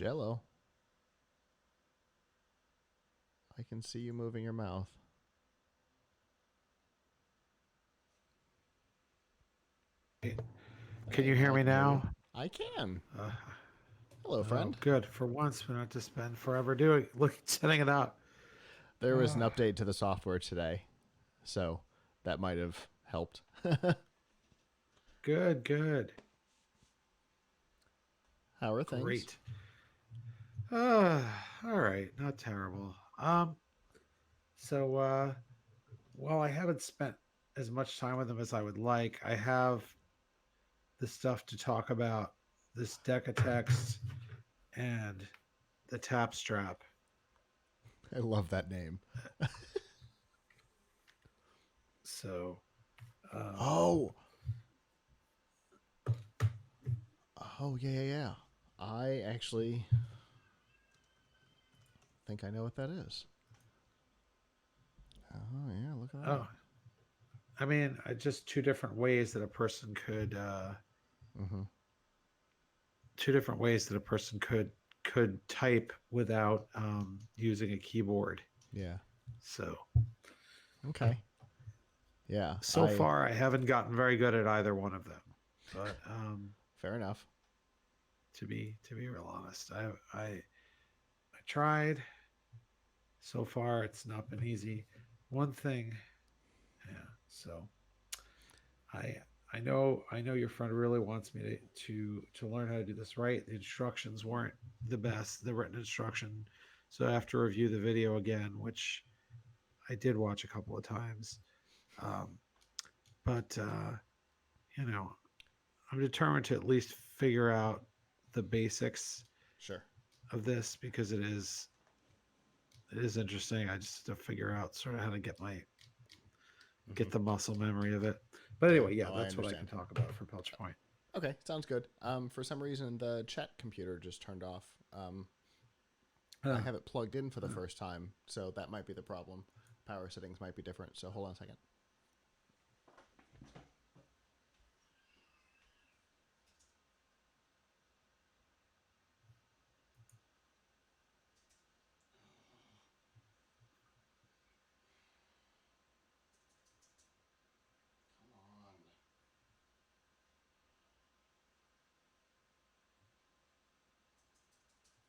Jello. I can see you moving your mouth. Can Hey, you hear I me can hear you. now? I can. Uh, Hello, oh, friend. good. For once, we don't have to spend forever setting it up. There was an Uh, update to the software today, so that might have helped. good, good, How are things? great. All right, not terrible. So while I haven't spent as much time with them as I would like, I have the stuff to talk about this deck of text and the tap strap. I love that name. So, um, Oh, oh yeah. I actually think I know what that is. Oh yeah, look at that. oh, I mean, just two different ways that a person could Mm-hmm. could type without using a keyboard. Yeah. So Okay. Yeah. so I far, I haven't gotten very good at either one of them. But fair enough. to be real honest, I tried. So far, it's not been easy. One thing, yeah. So I I know your friend really wants me to learn how to do this right. The instructions weren't the best, the written instruction. So I have to review the video again, which I did watch a couple of times. Um, but you know, I'm determined to at least figure out the basics Sure. of this because it is interesting. I just have to figure out sort of how to Mm-hmm. get the muscle memory of it. But Yeah. anyway, yeah, No, I that's what I can understand. talk about for Pelch Point. Okay, sounds good. For some reason the chat computer just turned off. I Uh, have it plugged in for the first time, so that might be the problem. Power settings might be different. So hold on a second. Come on.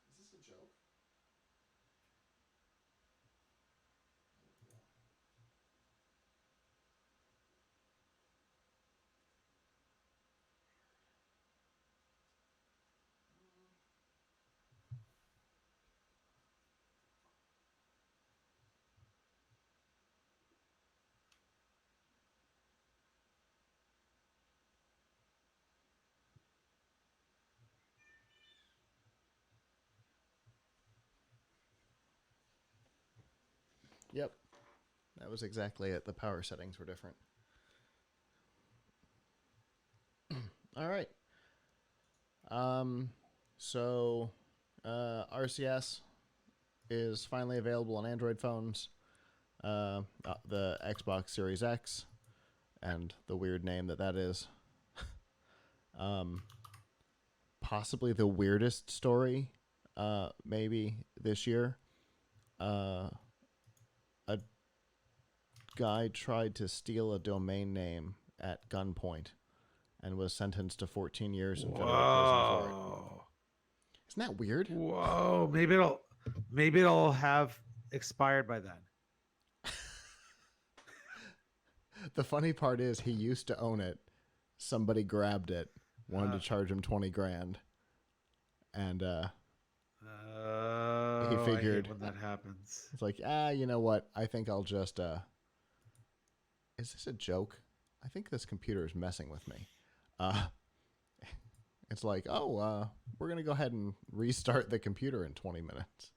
Is this a joke? There we go. Yep, that was exactly it. The power settings were different. All right. So RCS is finally available on Android phones. The Xbox Series X and the weird name that is. Possibly the weirdest story, maybe this year. A guy tried to steal a domain name at gunpoint and was sentenced to 14 years in federal prison for it. Whoa. Isn't that weird? Whoa. Maybe it'll have expired by then. The funny part is he used to own it. Somebody grabbed it, wanted to Uh, charge him 20 grand, and he I hate figured when that happens. it's like, you know what? I think I'll just is this a joke? I think this computer is messing with me. Uh it's like, oh, we're going to go ahead and restart the computer in 20 minutes.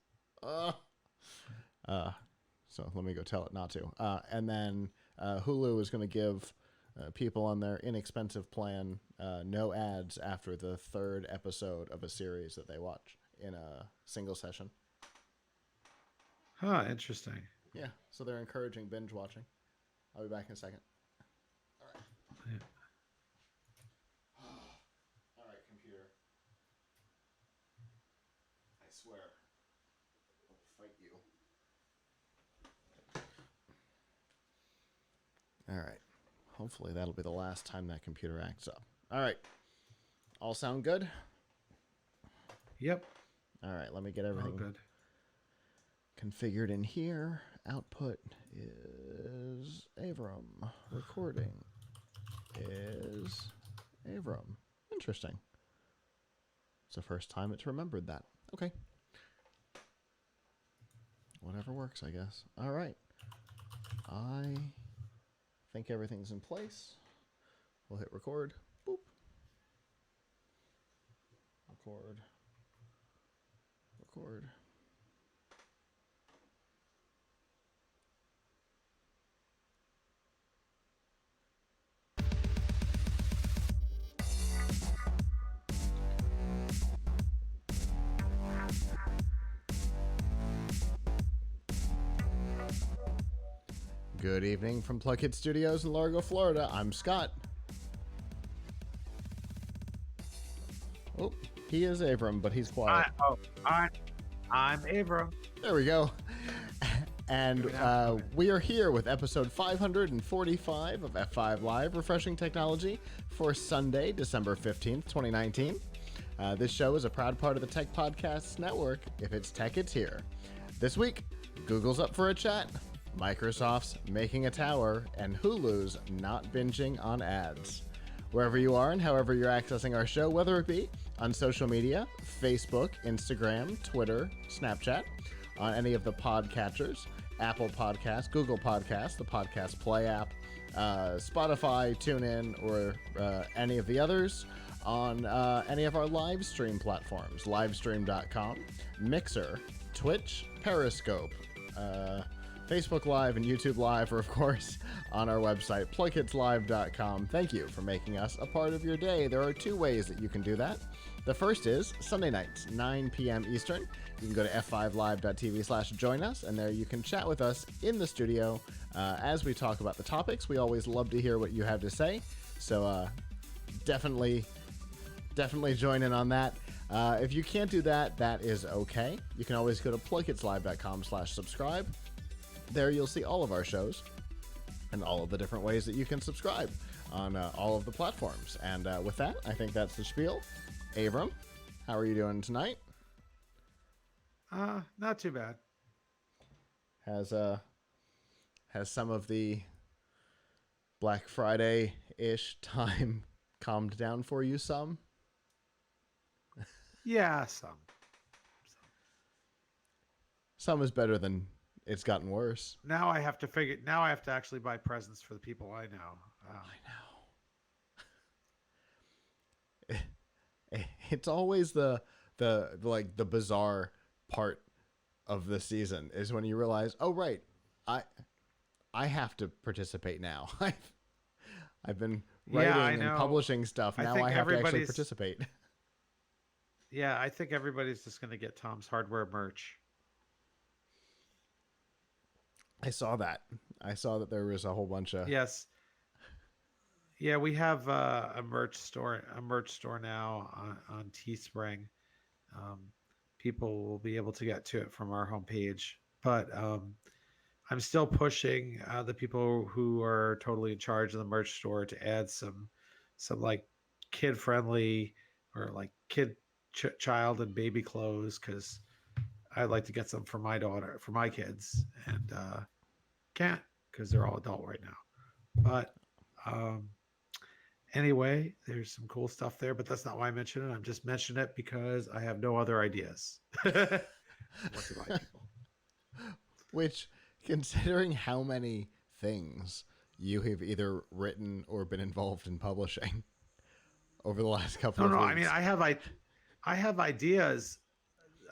So let me go tell it not to. And then Hulu is going to give people on their inexpensive plan no ads after the third episode of a series that they watch in a single session. Huh, interesting. Yeah, so they're encouraging binge watching. I'll be back in a second. All right. Yeah. All right, computer. swear. I'll fight you. All right. Hopefully that'll be the last time that computer acts up. All right. All sound good? Yep. All right. Let me get All everything good. configured in here. Output is Avram. Recording is Avram. Interesting. It's the first time it's remembered that. Okay. Whatever works, I guess. All right. I think everything's in place. We'll hit record. Boop. Record. Record. Good evening from Pluckett Studios in Largo, Florida. I'm Scott. Oh, he is Avram, but he's quiet. I'm Avram. There we go. And we are here with episode 545 of F5 Live, Refreshing Technology, for Sunday, December 15th, 2019. This show is a proud part of the Tech Podcasts Network. If it's tech, it's here. This week, Google's up for a chat, Microsoft's making a tower, and Hulu's not binging on ads. Wherever you are and however you're accessing our show, whether it be on social media, Facebook, Instagram, Twitter, Snapchat, on any of the podcatchers, Apple Podcasts, Google Podcasts, the Podcast Play app, Spotify, TuneIn, or any of the others, on any of our live stream platforms, livestream.com, Mixer, Twitch, Periscope, Facebook Live and YouTube Live, or of course on our website, pluckitslive.com. Thank you for making us a part of your day. There are two ways that you can do that. The first is Sunday nights, 9 p.m. Eastern. You can go to f5live.tv/join us, and there you can chat with us in the studio as we talk about the topics. We always love to hear what you have to say, so definitely join in on that. If you can't do that, that is okay. You can always go to pluckitslive.com/subscribe. There you'll see all of our shows and all of the different ways that you can subscribe on all of the platforms. And with that, I think that's the spiel. Avram, how are you doing tonight? Not too bad. Has some of the Black Friday-ish time calmed down for you some? Yeah, some. Some is better than it's gotten worse. Now I have to actually buy presents for the people I know. I know. It's always the bizarre part of the season is when you realize, oh right, I have to participate now. I've been writing and publishing stuff. Now I have to actually participate. Yeah, I think everybody's just going to get Tom's Hardware merch. I saw that. There was a whole bunch of... Yes. Yeah, we have a merch store now on Teespring. People will be able to get to it from our homepage, but I'm still pushing the people who are totally in charge of the merch store to add some like kid friendly or like child and baby clothes, because I'd like to get some for my kids, and can't because they're all adult right now. But anyway, there's some cool stuff there, but that's not why I mention it. I'm just mentioning it because I have no other ideas. What to buy people? Which, considering how many things you have either written or been involved in publishing over the last couple of weeks. I mean, I have ideas.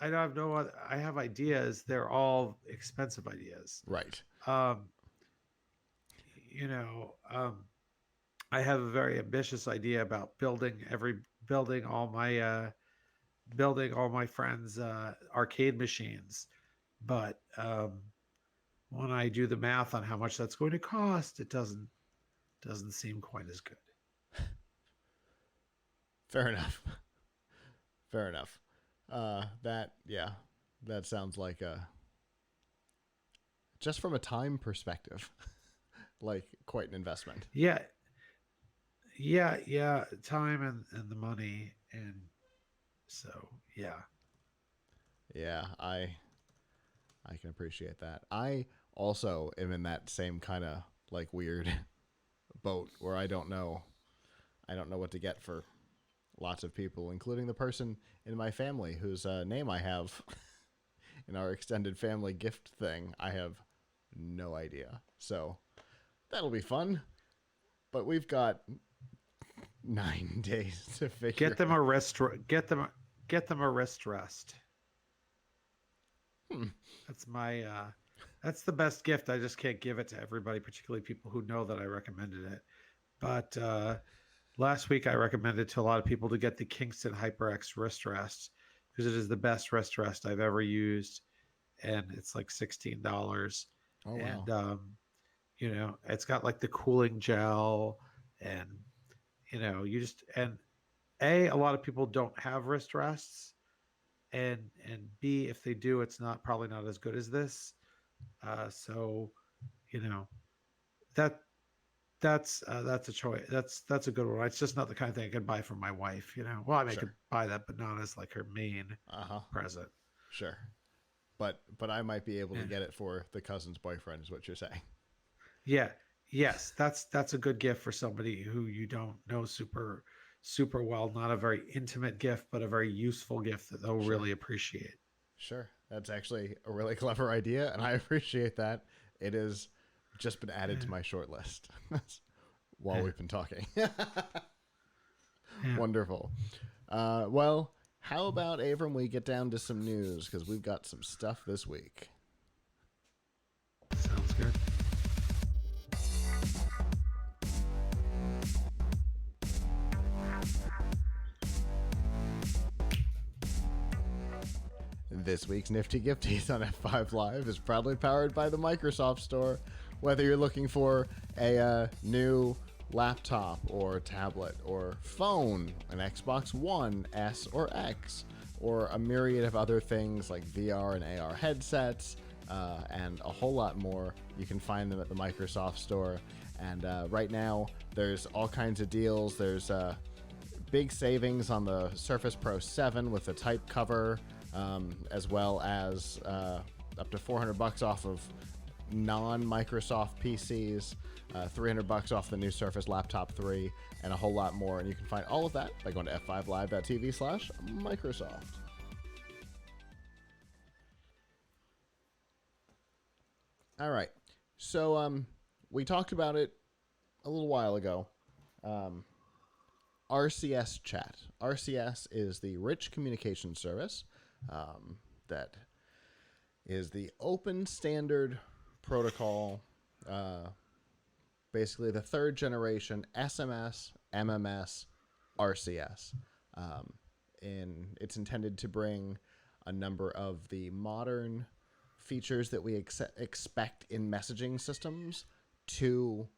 I have ideas. They're all expensive ideas. Right. I have a very ambitious idea about building all my friends' arcade machines, but when I do the math on how much that's going to cost, it doesn't seem quite as good. Fair enough. That yeah, that sounds like a just from a time perspective, like quite an investment. Yeah, yeah. Time and the money, and so yeah. Yeah, I can appreciate that. I also am in that same kind of like weird boat where I don't know what to get for lots of people, including the person in my family whose name I have in our extended family gift thing. I have no idea. So that'll be fun. But we've got 9 days to figure Get them it a rest. Get them a wrist rest. out. Hmm. That's my. That's the best gift. I just can't give it to everybody, particularly people who know that I recommended it. But last week I recommended to a lot of people to get the Kingston HyperX wrist rest because it is the best wrist rest I've ever used, and it's like $16. Oh wow. And it's got like the cooling gel, and you just and a lot of people don't have wrist rests, and b, if they do, it's not probably not as good as this. So you know that that's a choice. That's a good one. It's just not the kind of thing I could buy for my wife. Well, I mean, I Sure. could buy that, but not as like her main Uh huh. present. Sure. But I might be able to Yeah. get it for the cousin's boyfriend, is what you're saying. Yeah. Yes, that's a good gift for somebody who you don't know super well. Not a very intimate gift, but a very useful gift that they'll Sure. really appreciate. Sure. That's actually a really clever idea, and I appreciate that. It has just been added to Yeah. my short list while Yeah. we've been talking. Yeah. Wonderful. Well, how about Abram? We get down to some news because we've got some stuff this week. Sounds good. This week's Nifty Gifties on F5 Live is proudly powered by the Microsoft Store. Whether you're looking for a new laptop or tablet or phone, an Xbox One, S or X, or a myriad of other things like VR and AR headsets, and a whole lot more, you can find them at the Microsoft Store. And right now, there's all kinds of deals. There's big savings on the Surface Pro 7 with the type cover, as well as up to $400 off of non-Microsoft PCs, $300 off the new Surface Laptop 3, and a whole lot more. And you can find all of that by going to f5live.tv/Microsoft. All right. So we talked about it a little while ago. Um, RCS chat. RCS is the rich communication service that is the open standard protocol, basically the third generation SMS, MMS, RCS. It's intended to bring a number of the modern features that we expect in messaging systems to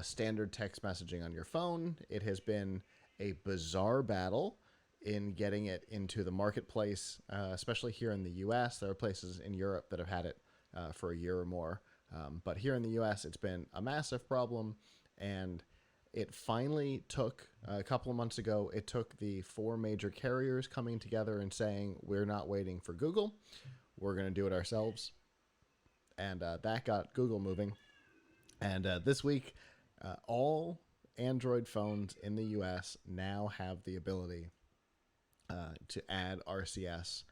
standard text messaging on your phone. It has been a bizarre battle in getting it into the marketplace, especially here in the US. There are places in Europe that have had it for a year or more. But here in the US, it's been a massive problem. And it finally took, a couple of months ago, it took the four major carriers coming together and saying, we're not waiting for Google. We're going to do it ourselves. And that got Google moving. And this week, all Android phones in the US now have the ability to add RCS.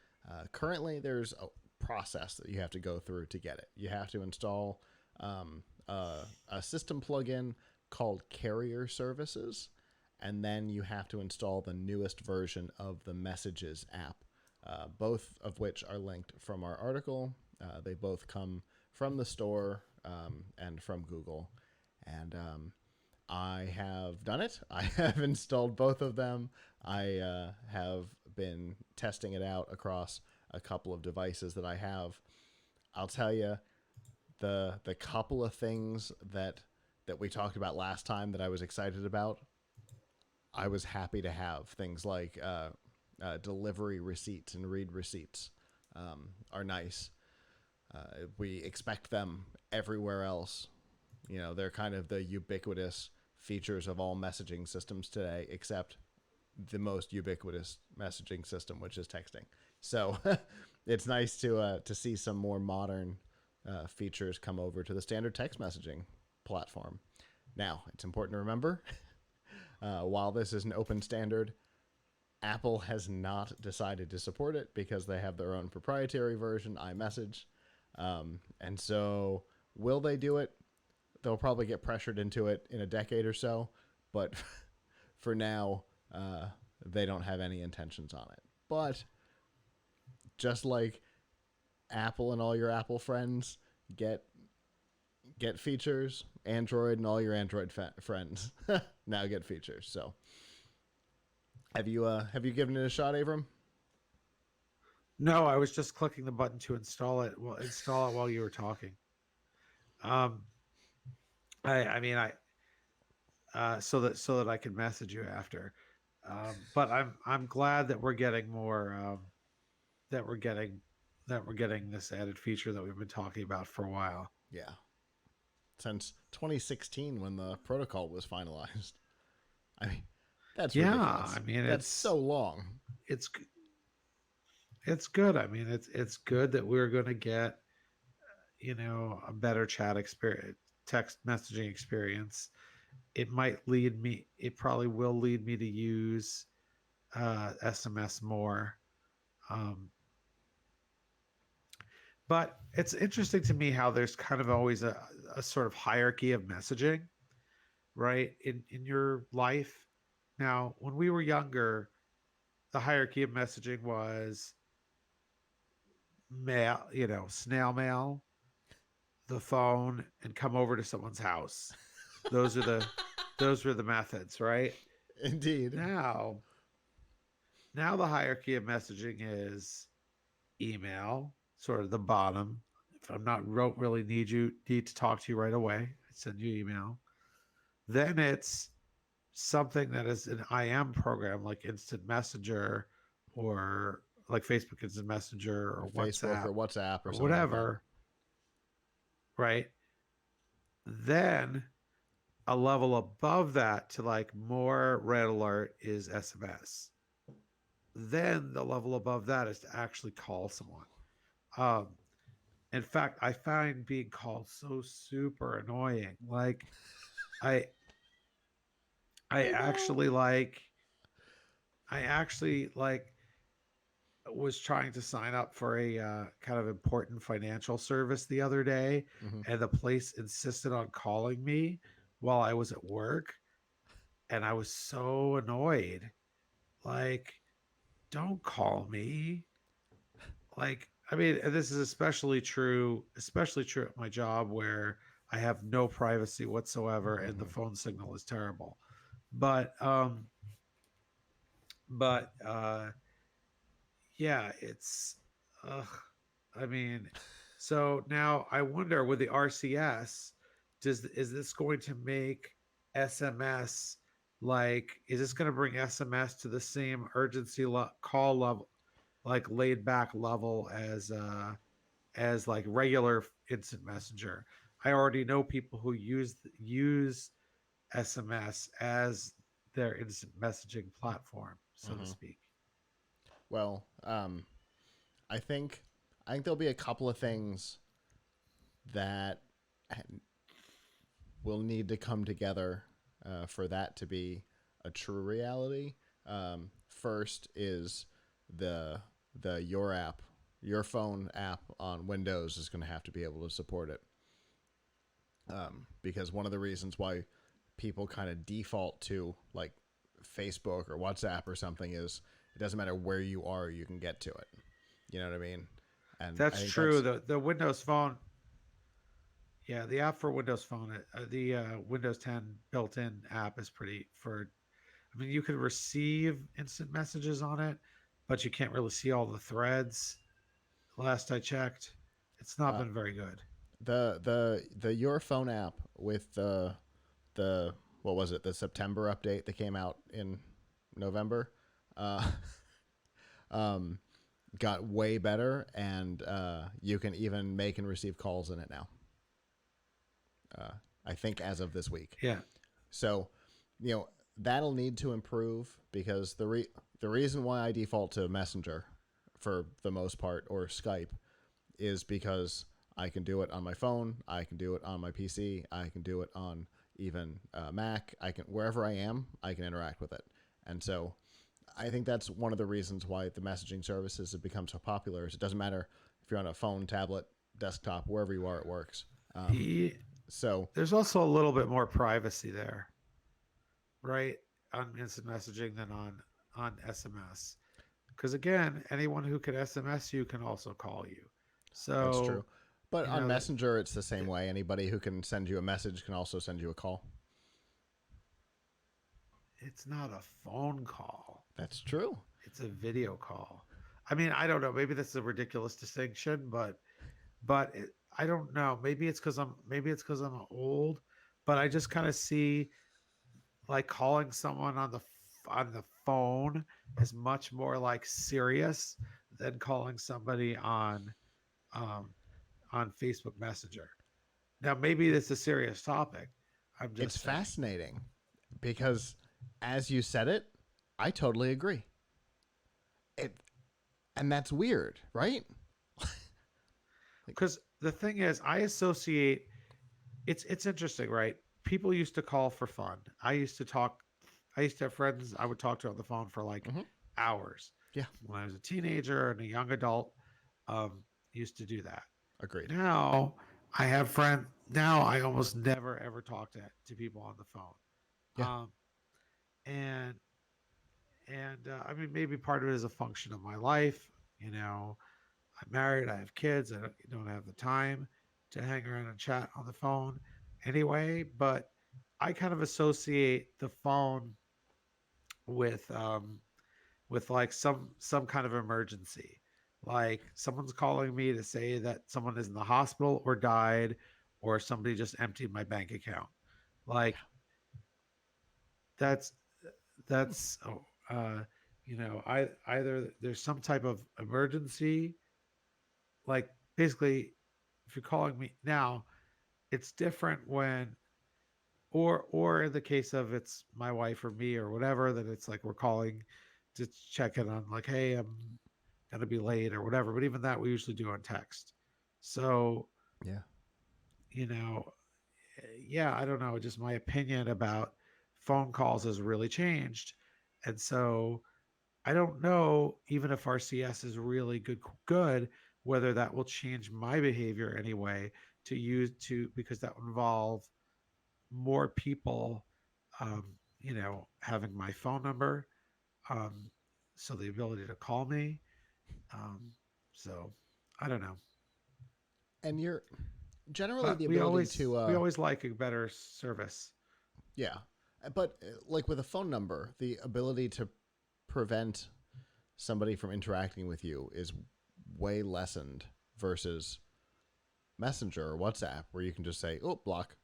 Currently, there's a process that you have to go through to get it. You have to install a system plugin called Carrier Services, and then you have to install the newest version of the Messages app, both of which are linked from our article. They both come from the store and from Google. And I have done it. I have installed both of them. I have been testing it out across a couple of devices that I have. I'll tell you, the couple of things that we talked about last time that I was excited about, I was happy to have. Things like delivery receipts and read receipts are nice. We expect them everywhere else. You know, they're kind of the ubiquitous features of all messaging systems today, except the most ubiquitous messaging system, which is texting. So it's nice to see some more modern features come over to the standard text messaging platform. Now, it's important to remember, while this is an open standard, Apple has not decided to support it because they have their own proprietary version, iMessage. And so, will they do it? They'll probably get pressured into it in a decade or so. But for now, uh, they don't have any intentions on it. But just like Apple and all your Apple friends get features, Android and all your Android friends now get features. So have you given it a shot, Abram? No, I was just clicking the button to install it. Well, install it while you were talking. Um, I mean, so that I can message you after. But I'm glad that we're getting more that we're getting that we're getting this added feature that we've been talking about for a while. Yeah, since 2016 when the protocol was finalized. I mean, that's Yeah, I ridiculous. mean That's so long. it's it's good. I mean it's good that we're going to get a better chat experience, text messaging experience. It probably will lead me to use SMS more. Um, but it's interesting to me how there's kind of always a sort of hierarchy of messaging, right? In your life. Now, when we were younger, the hierarchy of messaging was mail, snail mail, the phone, and come over to someone's house. Those are the those were the methods, right? Indeed. Now, now the hierarchy of messaging is email, sort of the bottom. If I'm not really need to talk to you right away, I send you email. Then it's something that is an IM program like Instant Messenger or like Facebook Instant Messenger Or or Facebook WhatsApp or WhatsApp or or something like that. whatever, right? Then a level above that to like more red alert is SMS. Then the level above that is to actually call someone. Um, in fact, I find being called so super annoying. Like I I I know. actually like I actually like was trying to sign up for a kind of important financial service the other day, Mm-hmm. and the place insisted on calling me while I was at work, and I was so annoyed. Like, don't call me. Like, I mean, this is especially true at my job where I have no privacy whatsoever and the Mm-hmm. phone signal is terrible. But yeah, it's ugh, I mean, so now I wonder with the RCS, is this going to make SMS like is this going to bring SMS to the same call level, like laid back level as like regular instant messenger? I already know people who use SMS as their instant messaging platform, so to Mm-hmm. speak. Well, I think I think there'll be a couple of things that will need to come together for that to be a true reality. First is the your app, your phone app on Windows is going to have to be able to support it. Because one of the reasons why people kind of default to like Facebook or WhatsApp or something is it doesn't matter where you are, you can get to it. You know what I mean? And I That's think true. that's The Windows Phone, yeah, the app for Windows Phone, the Windows 10 built-in app is pretty for. I mean, you can receive instant messages on it, but you can't really see all the threads. Last I checked, it's not uh, been very good. the your phone app with the what was it, the September update that came out in November. Uh, um, got way better, and you can even make and receive calls in it now. Uh, I think as of this week. Yeah. So, that'll need to improve because the reason why I default to Messenger for the most part or Skype is because I can do it on my phone, I can do it on my PC, I can do it on even Mac. I can wherever I am, I can interact with it, and so I think that's one of the reasons why the messaging services have become so popular. Is it doesn't matter if you're on a phone, tablet, desktop, wherever you are, it works. He, So there's also a little bit more privacy there, right? On instant messaging than on SMS. Because again, anyone who can SMS you can also call you. that's true. So, But you on know that Messenger, it's the same way. Anybody who can send you a message can also send you a call. it's not a phone call. That's true. It's a video call. I mean, I don't know. Maybe that's a ridiculous distinction, but I don't know. Maybe it's because I'm old, but I just kind of see like calling someone on the phone is much more like serious than calling somebody um, on Facebook Messenger. Now, maybe it's a serious topic. I'm It's just saying. fascinating because as you said it, I totally agree. It and that's weird, right? Like, Because the thing is, I associate it's interesting, right? People used to call for fun. I used to have friends I would talk to on the phone for like mm-hmm. hours. Yeah, When I was a teenager and a young adult, used to do that. agreed. Now I have friends. Now I almost never ever talk to people on the phone. Yeah, Um, and I mean, maybe part of it is a function of my life. You know, I'm married, I have kids, I don't have the time to hang around and chat on the phone anyway. But I kind of associate the phone with with like some kind of emergency, like someone's calling me to say that someone is in the hospital or died, or somebody just emptied my bank account. Like that's that's oh, I either there's some type of emergency, like basically if you're calling me now, it's different when or in the case of it's my wife or me or whatever, that it's like we're calling to check in on like, hey, I'm gonna be late or whatever. But even that we usually do on text. So, yeah. you know, yeah, I don't know, just my opinion about phone calls has really changed. And so I don't know even if RCS is really good, whether that will change my behavior anyway to use to because that would involve more people, having my phone number, um, so the ability to call me. Um, so I don't know, And you're generally but the we ability always to we always like a better service. yeah. But like with a phone number, the ability to prevent somebody from interacting with you is way lessened versus Messenger or WhatsApp, where you can just say, "Oh, block,"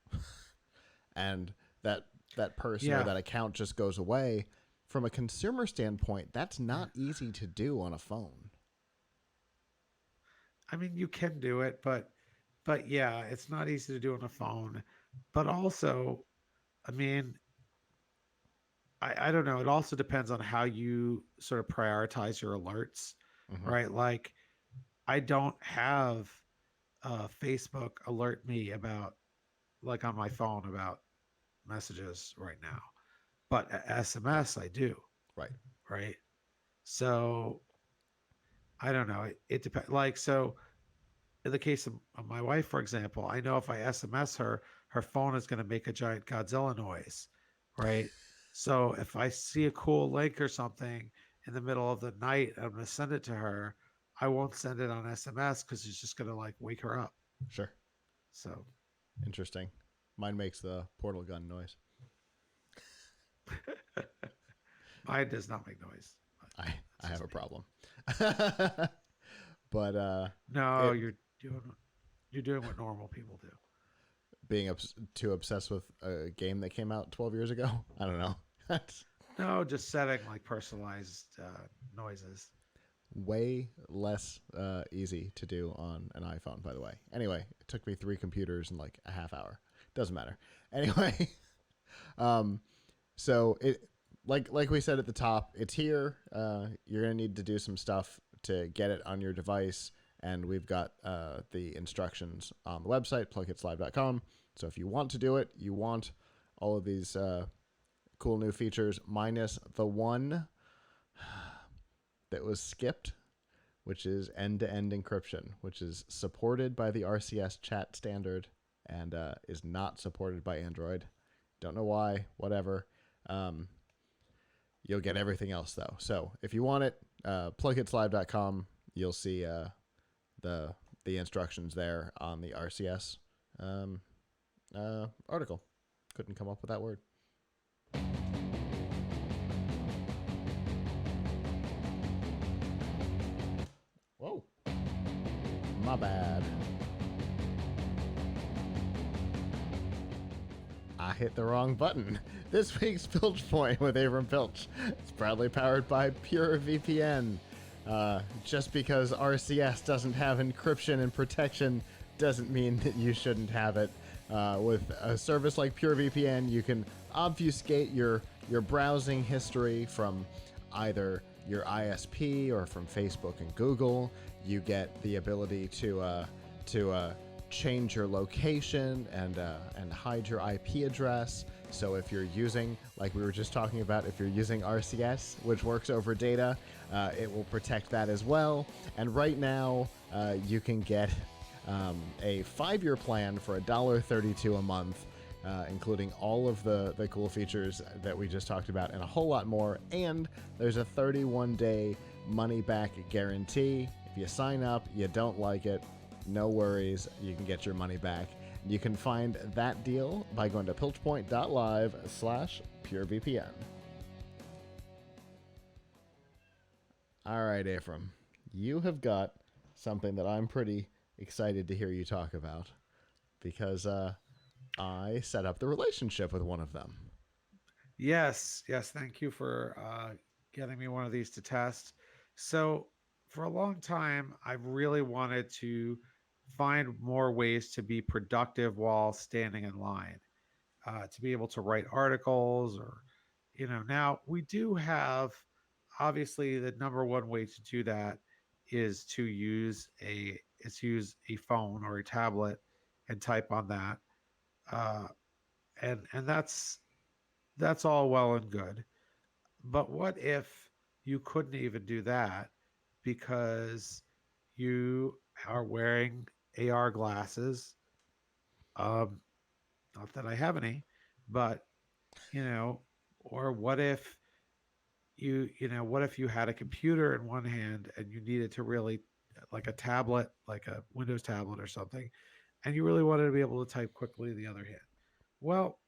and that person or Yeah, that account just goes away. From a consumer standpoint, that's not easy to do on a phone. I mean you can do it, but yeah, it's not easy to do on a phone. But also, I mean, I don't know. It also depends on how you sort of prioritize your alerts, Mm-hmm. right? Like I don't have Facebook alert me about like on my phone about messages right now, but SMS I do, Right. right? So I don't know. It depends. Like so, in the case of my wife, for example, I know if I SMS her, her phone is going to make a giant Godzilla noise, right? So if I see a cool link or something in the middle of the night, I'm going to send it to her. I won't send it on SMS because it's just going to like wake her up. Sure. So Interesting. Mine makes the portal gun noise. mine does not make noise. But I that's have just a me. problem. But No, it doing you're doing what normal people do. being too obsessed with a game that came out 12 years ago. I don't know. No, just setting like personalized noises. Way less easy to do on an iPhone, by the way. Anyway, it took me 3 computers in like a half hour. Doesn't matter. Anyway, um, so it like we said at the top, it's here. You're gonna need to do some stuff to get it on your device, and we've got the instructions on the website plughitslive.com. So if you want to do it, you want all of these cool new features, minus the one that was skipped, which is end-to-end encryption, which is supported by the RCS chat standard and is not supported by Android. Don't know why. Whatever. Um, you'll get everything else though. So if you want it, plughitslive.com. You'll see the instructions there on the RCS article. Couldn't come up with that word. Whoa. My bad. I hit the wrong button. This week's Pilch Point with Abram Pilch is proudly powered by PureVPN. Just because RCS doesn't have encryption and protection doesn't mean that you shouldn't have it. With a service like PureVPN, you can obfuscate your browsing history from either your ISP or from Facebook and Google. You get the ability to change your location and hide your IP address. So if you're using, like we were just talking about, if you're using RCS, which works over data, it will protect that as well. And right now, you can get a 5-year plan for $1.32 a month, including all of the cool features that we just talked about and a whole lot more. And there's a 31-day money-back guarantee. If you sign up, you don't like it, no worries, you can get your money back. You can find that deal by going to pilchpoint.live/purevpn. All right, Ephraim, you have got something that I'm pretty excited to hear you talk about because I set up the relationship with one of them. Yes, yes. Thank you for getting me one of these to test. So, for a long time, I've really wanted to find more ways to be productive while standing in line, to be able to write articles or, now we do have, obviously, the number one way to do that is to use a phone or a tablet and type on that. Uh, and that's all well and good. But what if you couldn't even do that because you are wearing AR glasses? Um, Not that I have any, but you know, or what if you had a computer in one hand and you needed to really, like a tablet, like a Windows tablet or something, and you really wanted to be able to type quickly in the other hand? Well,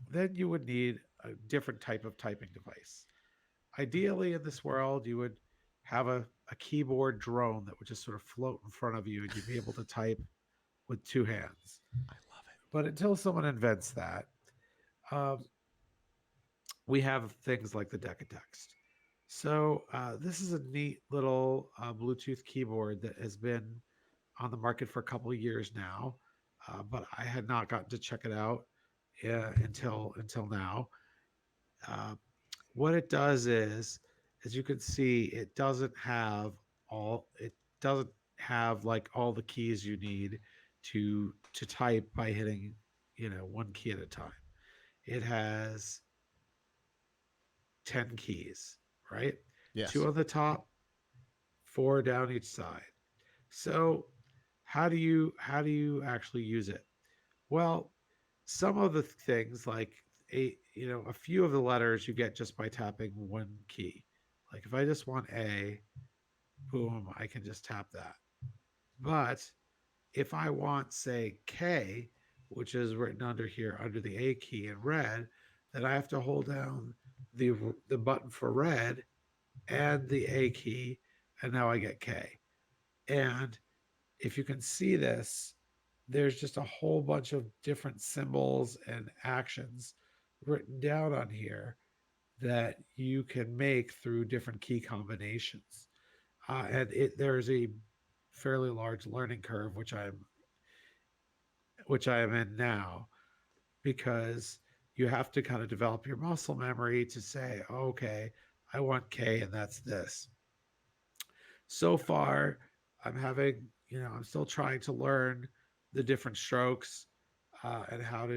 then you would need a different type of typing device. Ideally, in this world, you would have a keyboard drone that would just sort of float in front of you and you'd be able to type with two hands. I love it. But until someone invents that, um, we have things like the deck of text. So this is a neat little Bluetooth keyboard that has been on the market for a couple of years now, but I had not gotten to check it out until now. Uh, what it does is, as you can see, it doesn't have like all the keys you need to type by hitting one key at a time. It has 10 keys, right? Two Yes. on the top, four down each side. So how do you actually use it? Well, some of the things like a few of the letters you get just by tapping one key. Like if I just want A, boom, I can just tap that. But if I want, say, K, which is written under here under the A key in red, then I have to hold down the button for red and the A key, and now I get K. And if you can see this, there's just a whole bunch of different symbols and actions written down on here that you can make through different key combinations. and there's a fairly large learning curve, which I am in now, because you have to kind of develop your muscle memory to say, oh, okay, I want K and that's this. So far, I'm having, I'm still trying to learn the different strokes, and how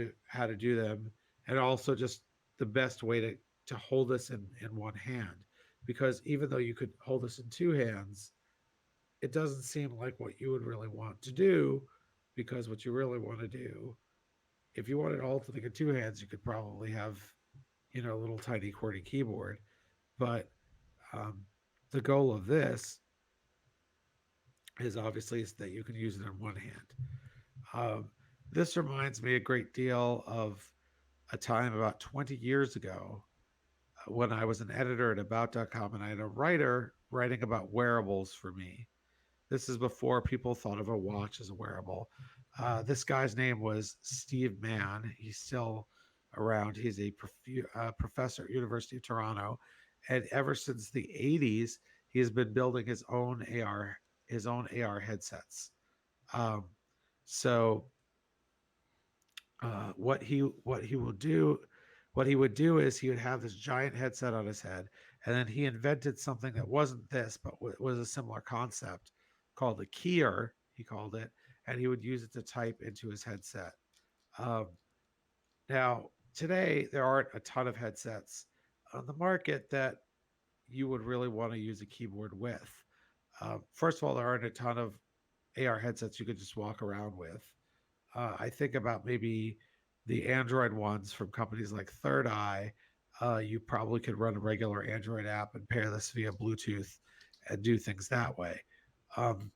to do them, and also just the best way to hold this in one hand, because even though you could hold this in two hands, it doesn't seem like what you would really want to do, because what you really want to do, if you wanted all to think in two hands, you could probably have, a little tiny QWERTY keyboard. But um, the goal of this is that you can use it in one hand. Um, this reminds me a great deal of a time about 20 years ago, when I was an editor at About.com, and I had a writer writing about wearables for me. This is before people thought of a watch as a wearable. This guy's name was Steve Mann. He's still around. He's a professor at University of Toronto, and ever since the 80s, he has been building his own AR headsets. Um, so what he will do what he would do is he would have this giant headset on his head, and then he invented something that wasn't this, but was a similar concept, called a keyer, he called it, and he would use it to type into his headset. um, Now, today there aren't a ton of headsets on the market that you would really want to use a keyboard with. First of all, there aren't a ton of AR headsets you could just walk around with. I think about maybe the Android ones from companies like Third Eye. You probably could run a regular Android app and pair this via Bluetooth and do things that way. Um,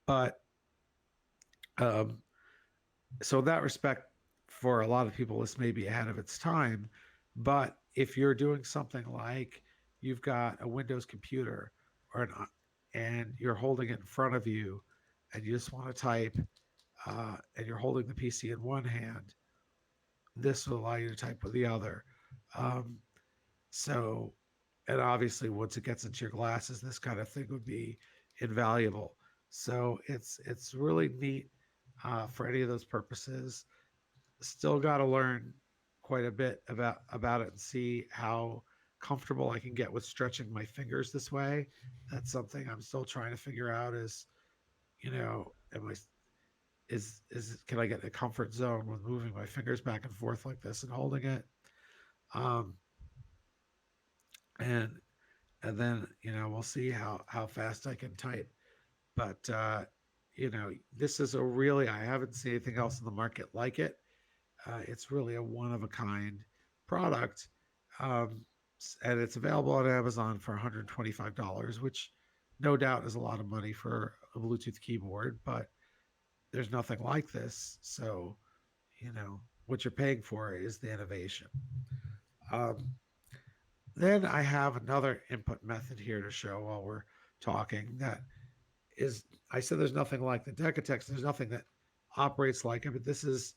but um, so in that respect, for a lot of people, this may be ahead of its time. But if you're doing something like you've got a Windows computer, or and you're holding it in front of you, and you just want to type, and you're holding the PC in one hand, this will allow you to type with the other. Um, so, and obviously, once it gets into your glasses, this kind of thing would be invaluable. So it's really neat, for any of those purposes. Still got to learn quite a bit about it and see how comfortable I can get with stretching my fingers this way. That's something I'm still trying to figure out. Is, am I is can I get in a comfort zone with moving my fingers back and forth like this and holding it? Um, and and then, we'll see how fast I can type. But this is a really, I haven't seen anything else in the market like it. It's really a one of a kind product, um, and it's available on Amazon for $125, which no doubt is a lot of money for a Bluetooth keyboard, but there's nothing like this. So, what you're paying for is the innovation. Um, then I have another input method here to show while we're talking. That is, I said there's nothing like the Decatex. There's nothing that operates like it, but this is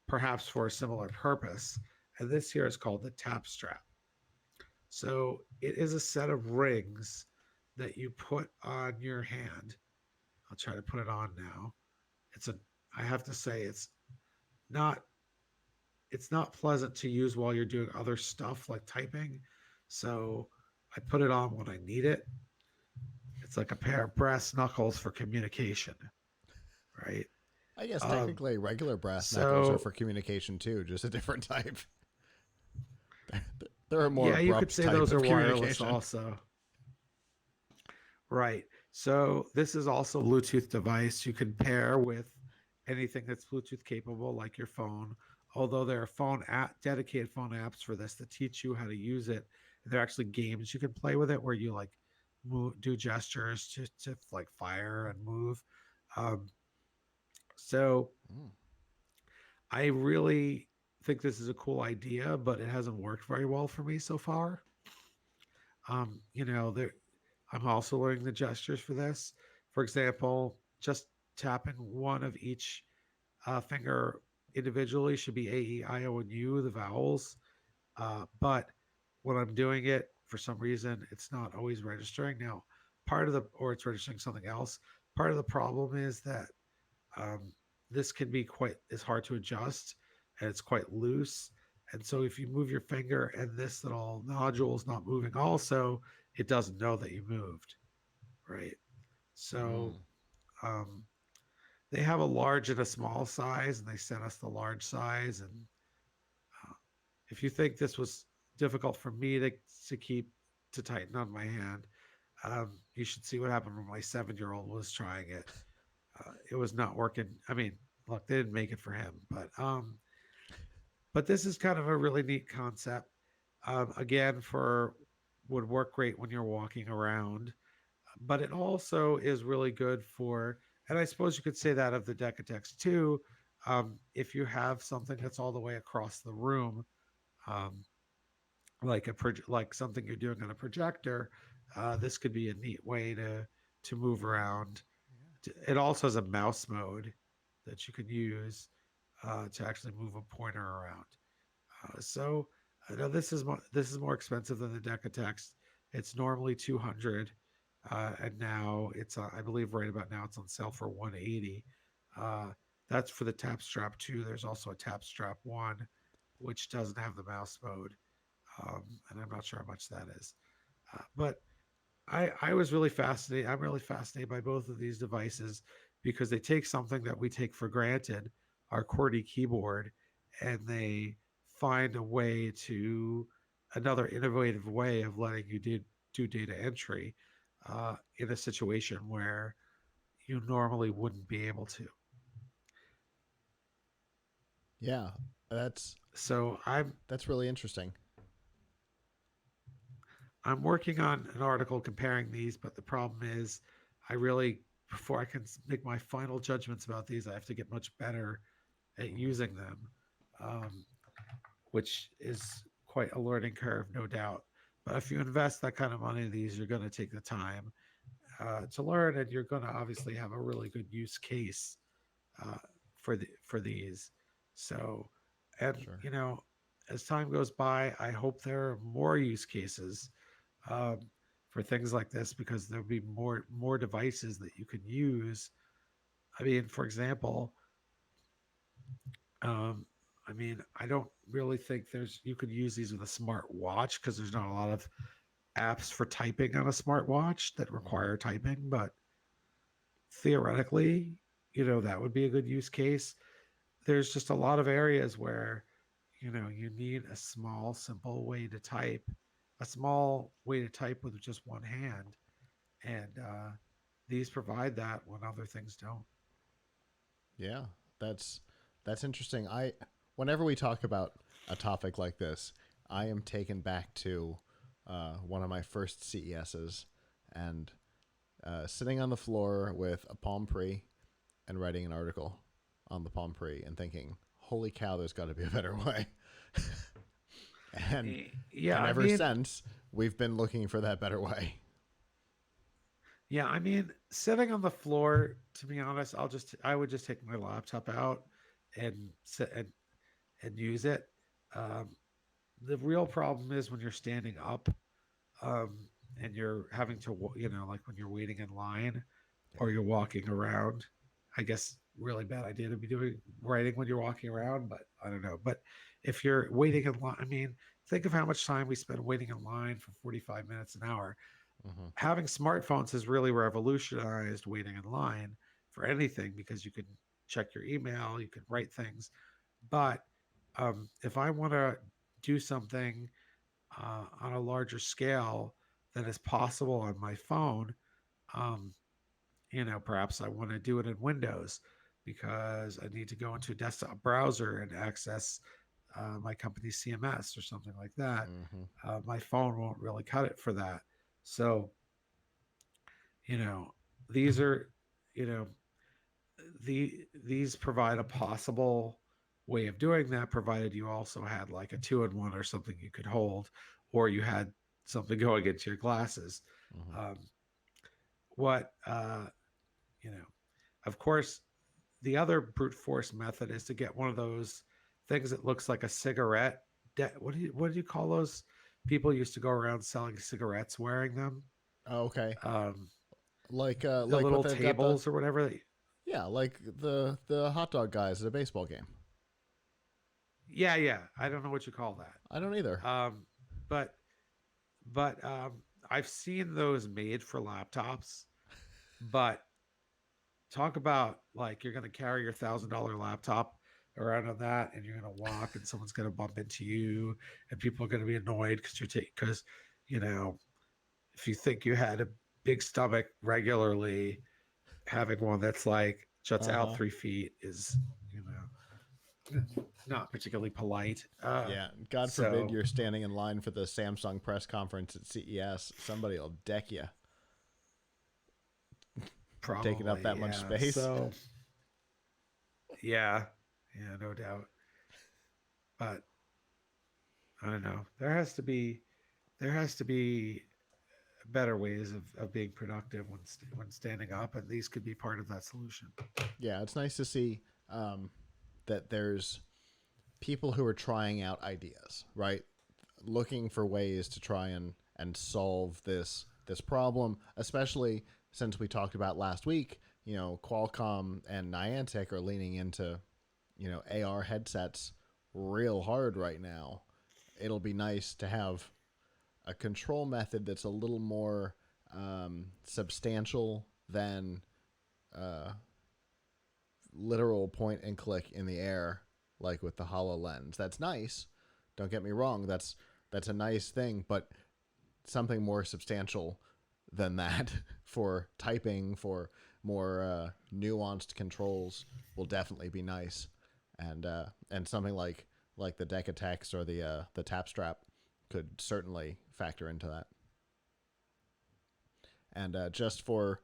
perhaps for a similar purpose. And this here is called the tap strap. So it is a set of rings that you put on your hand. I'll try to put it on now. It's a, I have to say, not it's not pleasant to use while you're doing other stuff like typing. So I put it on when I need it. It's like a pair of brass knuckles for communication, right? I guess Um, technically regular brass knuckles are so for communication too, just a different type. They're a more yeah, you could abrupt say type those are of wireless communication. also, right? So this is also a Bluetooth device you can pair with anything that's Bluetooth capable, like your phone. Although there are dedicated phone apps for this that teach you how to use it. There are actually games you can play with it where you like do gestures to like fire and move. Um, so Mm. I really think this is a cool idea, but it hasn't worked very well for me so far. There, I'm also learning the gestures for this. For example, just tapping one of each finger individually should be A, E, I, O, and U, the vowels. But when I'm doing it, for some reason, it's not always registering. Now, part of the or it's registering something else. Part of the problem is that um, this can be quite is hard to adjust, and it's quite loose. And so if you move your finger and this little nodule is not moving, also it doesn't know that you moved, right? So Mm. um, they have a large and a small size, and they sent us the large size. And uh, if you think this was difficult for me to keep to tighten on my hand, you should see what happened when my 7-year-old was trying it. It was not working. I mean, look, they didn't make it for him, but this is kind of a really neat concept. Again, for would work great when you're walking around, but it also is really good for, and I suppose you could say that of the Decatex too. If you have something that's all the way across the room, um, like like something you're doing on a projector, this could be a neat way to move around. It also has a mouse mode that you can use to actually move a pointer around. So I know this is more expensive than the Decatex. It's normally 200, and now it's I believe right about now it's on sale for 180. Uh, that's for the tap strap two. There's also a tap strap one, which doesn't have the mouse mode, and I'm not sure how much that is. But I was really fascinated. I'm really fascinated by both of these devices because they take something that we take for granted, our QWERTY keyboard, and they find a way to another innovative way of letting you do data entry in a situation where you normally wouldn't be able to. Yeah, that's So that's really interesting. I'm working on an article comparing these, but the problem is I really before I can make my final judgments about these, I have to get much better at using them, um, which is quite a learning curve, no doubt. But if you invest that kind of money in these, you're going to take the time to learn, and you're going to obviously have a really good use case uh, for these. So, and Sure. as time goes by, I hope there are more use cases um, for things like this because there'll be more devices that you can use. I mean, for example, Um, I mean, I don't really think there's you could use these with a smart watch because there's not a lot of apps for typing on a smartwatch that Hmm. require typing, but theoretically, that would be a good use case. There's just a lot of areas where, you need a small, simple way to type, a small way to type with just one hand. And these provide that when other things don't. Yeah, that's that's interesting. I whenever we talk about a topic like this, I am taken back to one of my first CESs and sitting on the floor with a Palm Pre and writing an article on the Palm Pre and thinking, "Holy cow, there's got to be a better way." and Yeah, and I ever mean, since, we've been looking for that better way. Yeah, I mean, sitting on the floor, to be honest, I would just take my laptop out and sit and use it. Um, the real problem is when you're standing up, um, and you're having to, like when you're waiting in line Yeah. or you're walking around. I guess really bad idea to be doing writing when you're walking around, but I don't know. But if you're waiting in line, I mean, think of how much time we spend waiting in line for 45 minutes an hour. Hmm. Having smartphones has really revolutionized waiting in line for anything because you can check your email, you can write things. But if I want to do something on a larger scale that is possible on my phone, um, perhaps I want to do it in Windows because I need to go into a desktop browser and access my company's CMS or something like that. Hmm. My phone won't really cut it for that. So you know these are you know these provide a possible way of doing that provided you also had like a two-in-one or something you could hold or you had something going into your glasses. Hmm. um, what you know of course the other brute force method is to get one of those things that looks like a cigarette what do you call those people used to go around selling cigarettes wearing them. Oh, okay. um, the like what little they've got the tables or whatever. yeah, like the hot dog guys at a baseball game. Yeah, yeah. I don't know what you call I don't either. that. But I've seen those made for laptops. But talk about like you're going to carry your $1,000 laptop around on that, and you're going to walk, and someone's going to bump into you, and people are going to be annoyed because because you know if you think you had a big stomach regularly, having one that's like juts Uh out huh. 3 feet is you know not particularly polite. Yeah. God forbid So you're standing in line for the Samsung press conference at CES. Somebody will deck you, taking up probably that much yeah. space. So yeah, yeah, no doubt. But I don't know. There has to be better ways of being productive when standing up, and these could be part of that solution. Yeah, it's nice to see that there's people who are trying out ideas, right? Looking for ways to try and solve this problem, especially since we talked about last week. Qualcomm and Niantic are leaning into AR headsets real hard right now. It'll be nice to have a control method that's a little more substantial than uh, literal point and click in the air, like with the HoloLens. That's nice. Don't get me wrong. That's a nice thing, but something more substantial than that for typing, for more nuanced controls will definitely be nice, and something like the deck attacks or the tap strap could certainly factor into that. And just for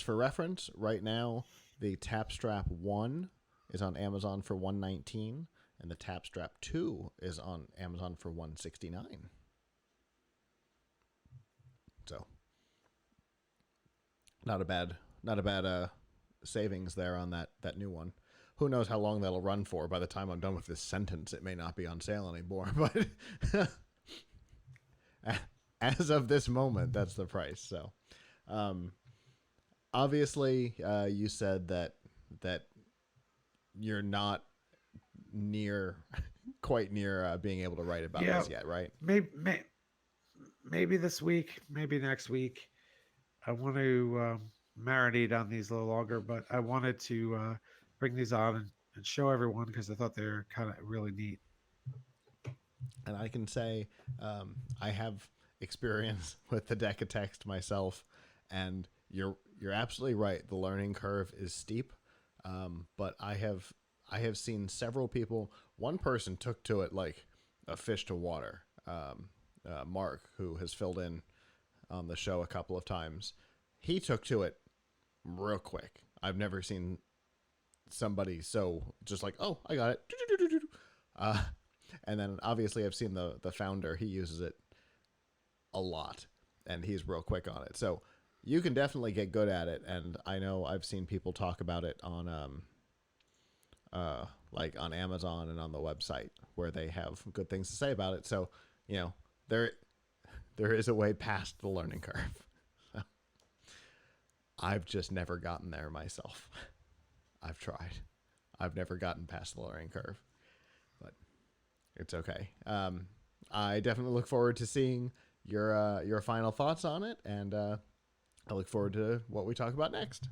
reference, right now the Tap Strap 1 is on Amazon for 119, and the Tap Strap 2 is on Amazon for 169. So not a bad savings there on that new one. Who knows how long that'll run for? By the time I'm done with this sentence, it may not be on sale anymore. But as of this moment, that's the price. So, um, obviously, you said that you're not near, quite near being able to write about Yeah, this yet, right? maybe this week, maybe next week. I want to marinate on these a little longer, but I wanted to bring these on and show everyone because I thought they're kind of really neat. And I can say I have experience with the deck of text myself, and you're absolutely right. The learning curve is steep, but I have seen several people. One person took to it like a fish to water. Mark, who has filled in on the show a couple of times, he took to it real quick. I've never seen somebody so just like, oh, I got it. Uh, and then obviously I've seen the founder. He uses it a lot, and he's real quick on it. So you can definitely get good at it. And I know I've seen people talk about it on like on Amazon and on the website where they have good things to say about it. So you know there there is a way past the learning curve. I've just never gotten there myself. I've tried. I've never gotten past the learning curve, but it's okay. I definitely look forward to seeing your final thoughts on it, and I look forward to what we talk about next.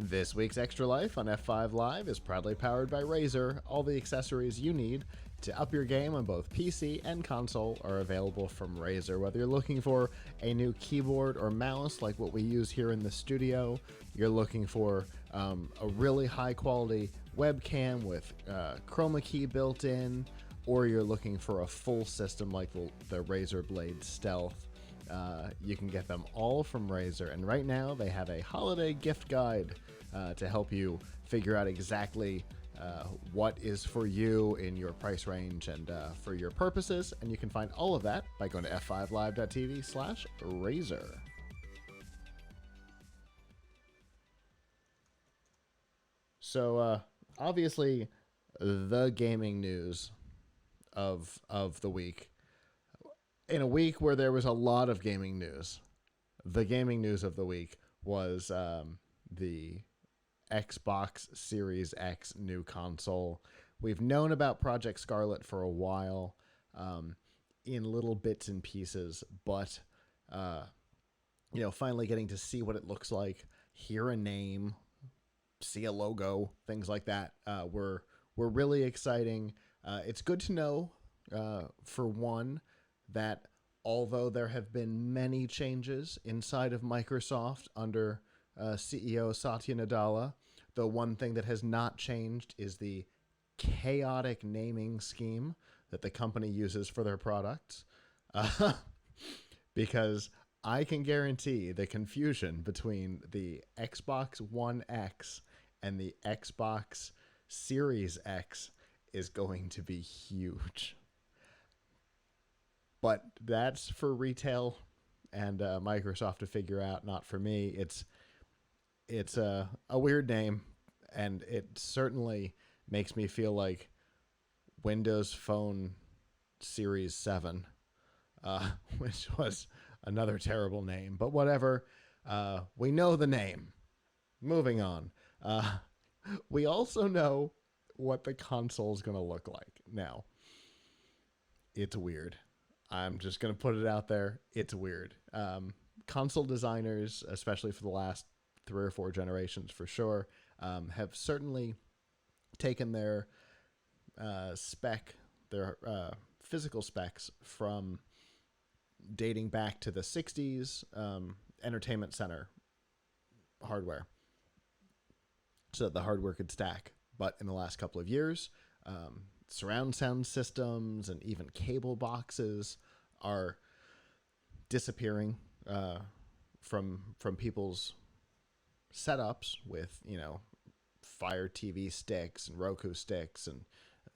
This week's Extra Life on F5 Live is proudly powered by Razer. All the accessories you need to up your game on both PC and console are available from Razer. Whether you're looking for a new keyboard or mouse like what we use here in the studio, you're looking for a really high quality webcam with chroma key built in, or you're looking for a full system like the Razer Blade Stealth. You can get them all from Razer, and right now they have a holiday gift guide to help you figure out exactly what is for you in your price range and for your purposes. And you can find all of that by going to f5live.tv/razor. So obviously, the gaming news of the week, in a week where there was a lot of gaming news, the gaming news of the week was the Xbox Series X new console. We've known about Project Scarlet for a while, in little bits and pieces, but uh, finally getting to see what it looks like, hear a name, see a logo, things like that, were really exciting. It's good to know, for one, that although there have been many changes inside of Microsoft under CEO Satya Nadella, the one thing that has not changed is the chaotic naming scheme that the company uses for their products. Uh, because I can guarantee the confusion between the Xbox One X and the Xbox Series X is going to be huge. But that's for retail and Microsoft to figure out, not for me. It's a weird name, and it certainly makes me feel like Windows Phone Series 7, which was another terrible name. But whatever. We know the name. Moving on. We also know what the console is going to look like. Now, it's weird. I'm just going to put it out there. It's weird. Console designers, especially for the last 3 or 4 generations for sure, have certainly taken their spec, their physical specs from dating back to the 60s entertainment center hardware so that the hardware could stack. But in the last couple of years, surround sound systems and even cable boxes are disappearing from people's setups with Fire TV sticks and Roku sticks and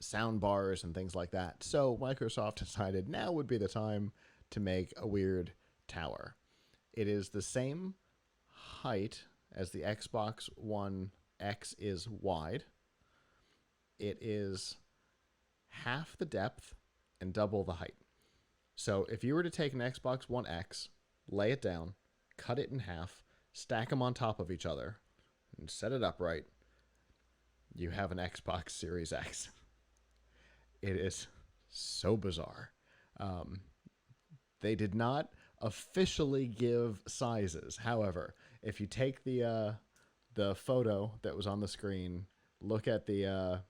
sound bars and things like that. So Microsoft decided now would be the time to make a weird tower. It is the same height as the Xbox One X is wide. It is half the depth and double the height. So if you were to take an Xbox One X, lay it down, cut it in half, stack them on top of each other, and set it upright, you have an Xbox Series X. It is so bizarre. Um, they did not officially give sizes. However, if you take the photo that was on the screen, look at the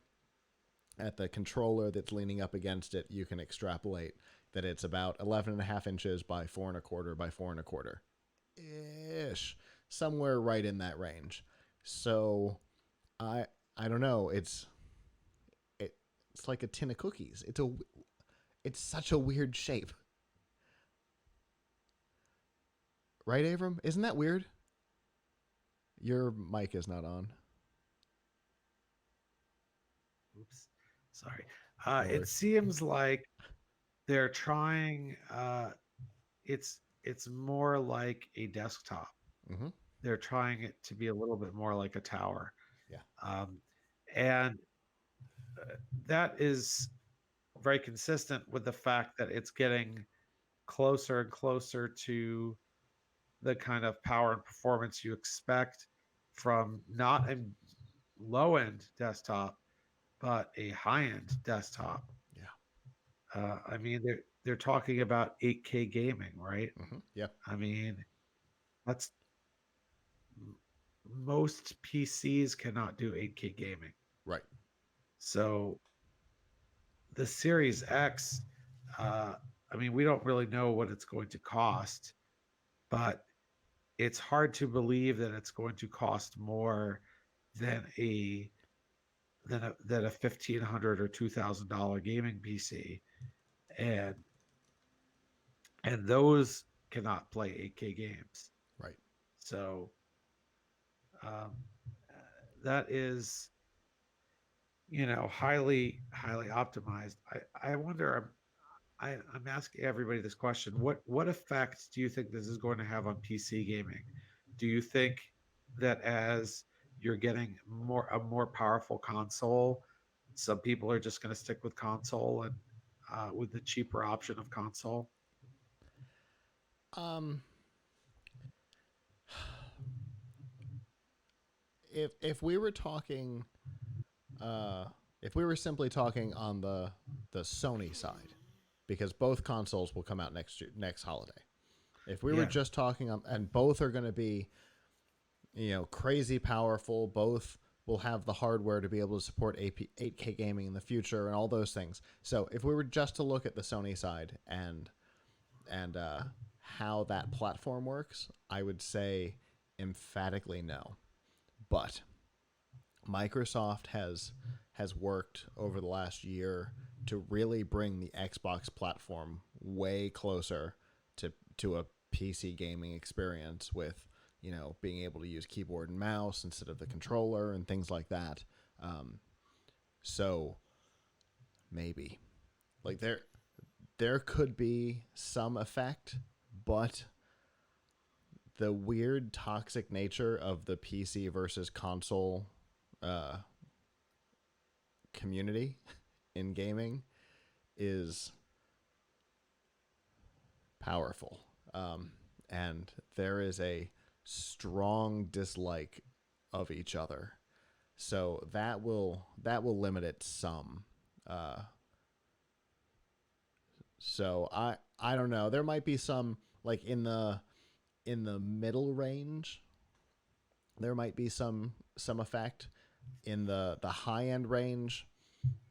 controller that's leaning up against it, you can extrapolate that it's about 11.5 inches by 4.25 by 4.25 ish, somewhere right in that range. So I don't know. It's like a tin of cookies. It's such a weird shape, right, Abram? Isn't that weird? Your mic is not on. Oops, sorry. No It worries. seems like they're trying. It's more like a desktop. Mm-hmm. They're trying it to be a little bit more like a tower, Yeah. um, and that is very consistent with the fact that it's getting closer and closer to the kind of power and performance you expect from not a low end desktop, but a high end desktop. Yeah. I mean, they're talking about 8K gaming, right? Mm-hmm. Yeah. I mean, that's most PCs cannot do 8K gaming. Right. So the Series X, uh, I mean, we don't really know what it's going to cost, but it's hard to believe that it's going to cost more than a $1,500 or $2,000 gaming PC, and those cannot play 8K games. Right. So um, that is, highly optimized. I wonder. I'm asking everybody this question. What effect do you think this is going to have on PC gaming? Do you think that as you're getting more powerful console, some people are just going to stick with console and with the cheaper option of console? Um, if we were talking, uh, if we were simply talking on the Sony side, because both consoles will come out next holiday. If we were Yeah, just talking on, and both are going to be, crazy powerful, both will have the hardware to be able to support 8K gaming in the future and all those things. So if we were just to look at the Sony side and how that platform works, I would say emphatically no. But Microsoft has worked over the last year to really bring the Xbox platform way closer to a PC gaming experience with being able to use keyboard and mouse instead of the controller and things like that. Um, so maybe like there could be some effect, but the weird toxic nature of the PC versus console uh, community in gaming is powerful. And there is a strong dislike of each other. So that will limit it some. Uh, so I don't know. There might be some like in the middle range. There might be some effect in the high end range.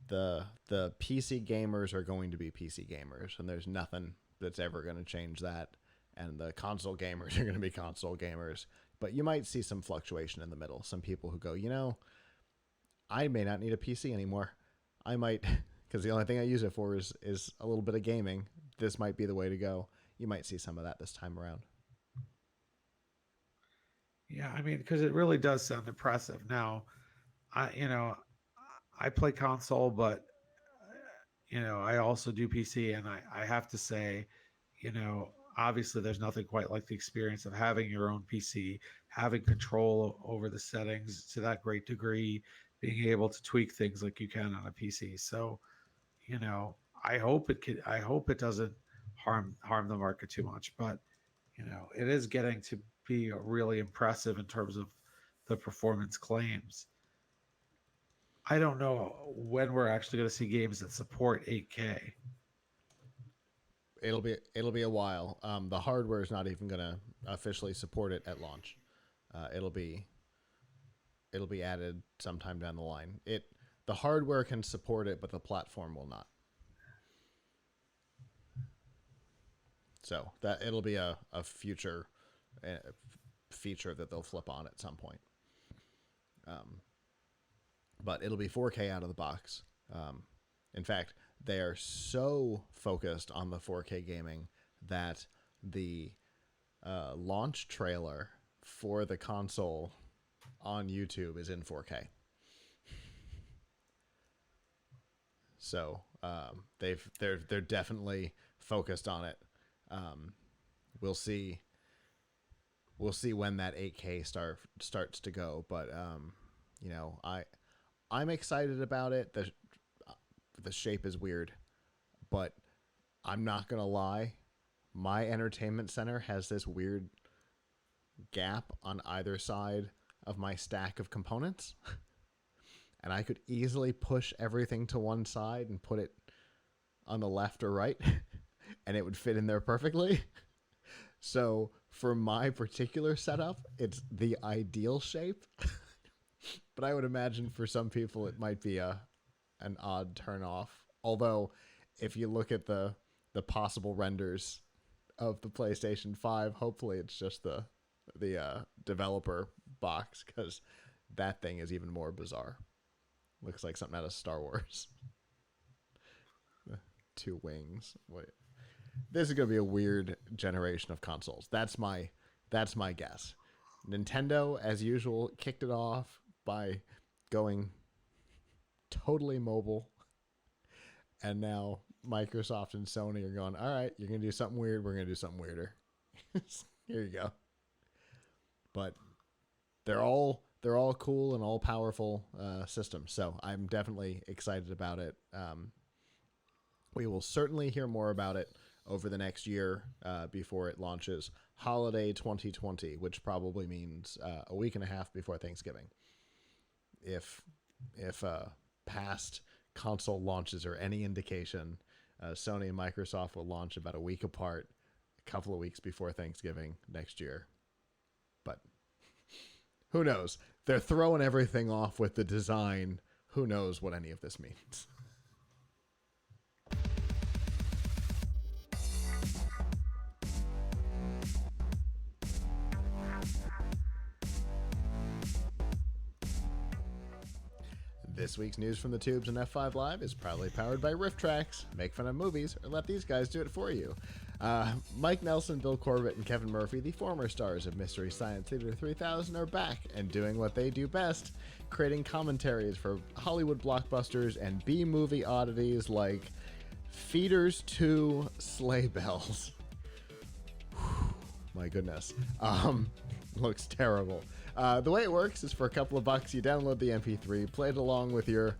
The PC gamers are going to be PC gamers, and there's nothing that's ever going to change that. And the console gamers are going to be console gamers. But you might see some fluctuation in the middle. Some people who go, I may not need a PC anymore. I might, because the only thing I use it for is a little bit of gaming. This might be the way to go. You might see some of that this time around. yeah. I mean, because it really does sound impressive. Now, I play console, but I also do PC, and I have to say, obviously there's nothing quite like the experience of having your own PC, having control over the settings to that great degree, being able to tweak things like you can on a PC. So, you know, I hope it doesn't harm the market too much, but it is getting to be really impressive in terms of the performance claims. I don't know when we're actually going to see games that support 8K. It'll be a while. The hardware is not even going to officially support it at launch. It'll be added sometime down the line. The hardware can support it, but the platform will not. So that it'll be a future uh, feature that they'll flip on at some point. Um, but it'll be 4K out of the box. In fact, they are so focused on the 4K gaming that the launch trailer for the console on YouTube is in 4K. So they're definitely focused on it. Um, we'll see when that 8K starts to go, but I'm excited about it. The shape is weird, but I'm not gonna lie. My entertainment center has this weird gap on either side of my stack of components, and I could easily push everything to one side and put it on the left or right, and it would fit in there perfectly. So for my particular setup, it's the ideal shape. But I would imagine for some people it might be an odd turn off. Although, if you look at the possible renders of the PlayStation 5, hopefully it's just the developer box because that thing is even more bizarre. Looks like something out of Star Wars. Two wings. Wait. This is gonna be a weird generation of consoles. That's my guess. Nintendo, as usual, kicked it off by going totally mobile. And now Microsoft and Sony are going, all right, you're going to do something weird. We're going to do something weirder. Here you go. But they're all cool and all powerful systems. So I'm definitely excited about it. We will certainly hear more about it over the next year before it launches. Holiday 2020, which probably means a week and a half before Thanksgiving. If past console launches are any indication, Sony and Microsoft will launch about a week apart, a couple of weeks before Thanksgiving next year. But who knows? They're throwing everything off with the design. Who knows what any of this means? This week's news from the tubes and F5 Live is proudly powered by Riff Tracks. Make fun of movies or let these guys do it for you. Mike Nelson, Bill Corbett, and Kevin Murphy, the former stars of Mystery Science Theater 3000, are back and doing what they do best, creating commentaries for Hollywood blockbusters and B-movie oddities like Feeders 2 Sleigh Bells. My goodness. Looks terrible. The way it works is for a couple of bucks, you download the MP3, play it along with your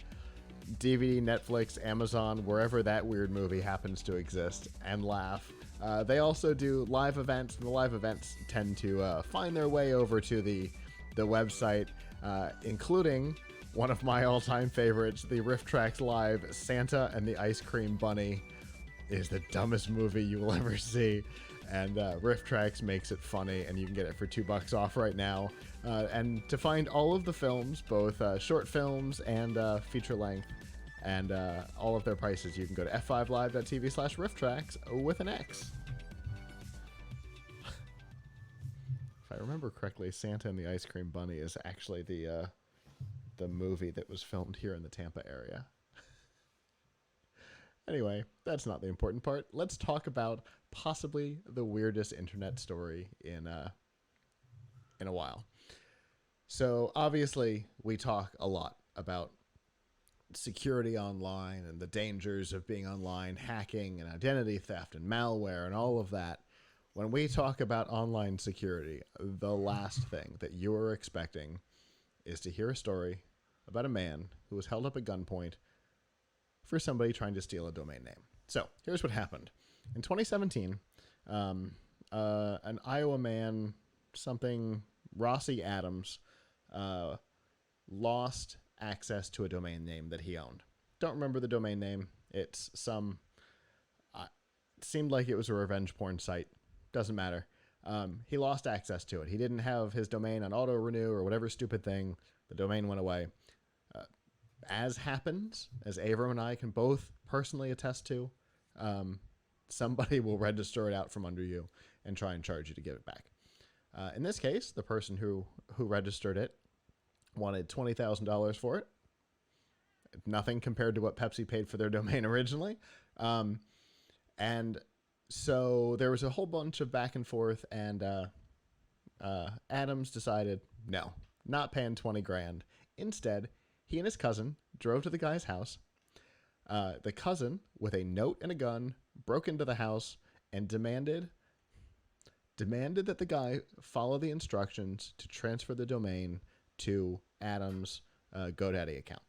DVD, Netflix, Amazon, wherever that weird movie happens to exist, and laugh. They also do live events, and the live events tend to find their way over to the website, including one of my all-time favorites, the Riff Tracks Live Santa and the Ice Cream Bunny is the dumbest movie you will ever see. And Riff Tracks makes it funny, and you can get it for $2 off right now. And to find all of the films, both short films and feature length, and all of their prices, you can go to f5live.tv/rifftracks with an X. If I remember correctly, Santa and the Ice Cream Bunny is actually the movie that was filmed here in the Tampa area. Anyway, that's not the important part. Let's talk about possibly the weirdest internet story in a while. So obviously, we talk a lot about security online and the dangers of being online, hacking and identity theft and malware and all of that. When we talk about online security, the last thing that you are expecting is to hear a story about a man who was held up at gunpoint for somebody trying to steal a domain name. So here's what happened. In 2017, an Iowa man, Rossi Adams, lost access to a domain name that he owned. Don't remember the domain name. It's it seemed like it was a revenge porn site. Doesn't matter. He lost access to it. He didn't have his domain on auto renew or whatever stupid thing. The domain went away. As happens, as Avram and I can both personally attest to, somebody will register it out from under you and try and charge you to give it back. In this case, the person who registered it wanted $20,000 for it. Nothing compared to what Pepsi paid for their domain originally. And so there was a whole bunch of back and forth, and Adams decided, no, not paying 20 grand. Instead, he and his cousin drove to the guy's house. The cousin, with a note and a gun, broke into the house and demanded that the guy follow the instructions to transfer the domain to Adams' GoDaddy account.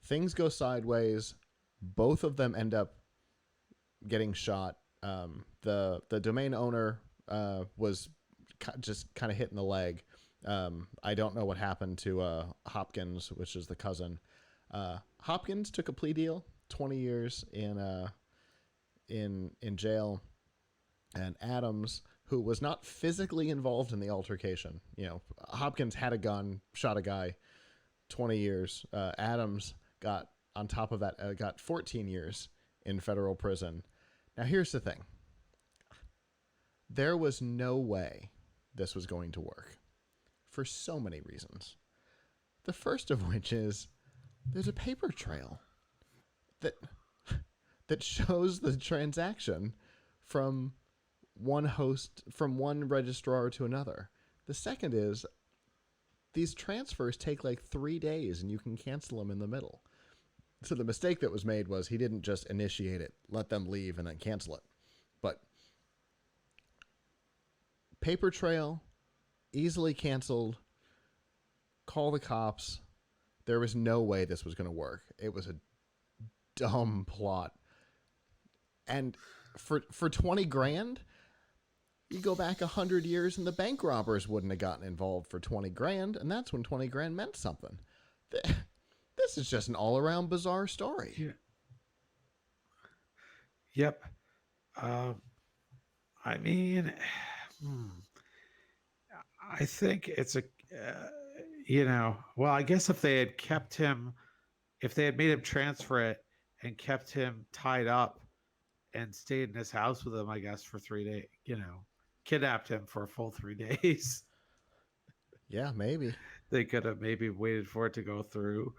Things go sideways. Both of them end up getting shot. The domain owner was just kind of hit in the leg. I don't know what happened to Hopkins, which is the cousin. Hopkins took a plea deal, 20 years in jail, and Adams, who was not physically involved in the altercation, Hopkins had a gun, shot a guy, 20 years. Adams got on top of that, got 14 years in federal prison. Now here's the thing: there was no way this was going to work, for so many reasons. The first of which is there's a paper trail that shows the transaction from one registrar to another. The second is these transfers take like 3 days and you can cancel them in the middle. So the mistake that was made was he didn't just initiate it, let them leave, and then cancel it. But paper trail, easily canceled, call the cops. There was no way this was going to work. It was a dumb plot. And for 20 grand, you go back 100 years and the bank robbers wouldn't have gotten involved for 20 grand, and that's when 20 grand meant something. This is just an all-around bizarre story. Yeah. Yep. I mean, I think it's a, well, I guess if they had kept him, if they had made him transfer it and kept him tied up and stayed in his house with him, I guess, for 3 days, kidnapped him for a full 3 days. Yeah, maybe. They could have maybe waited for it to go through.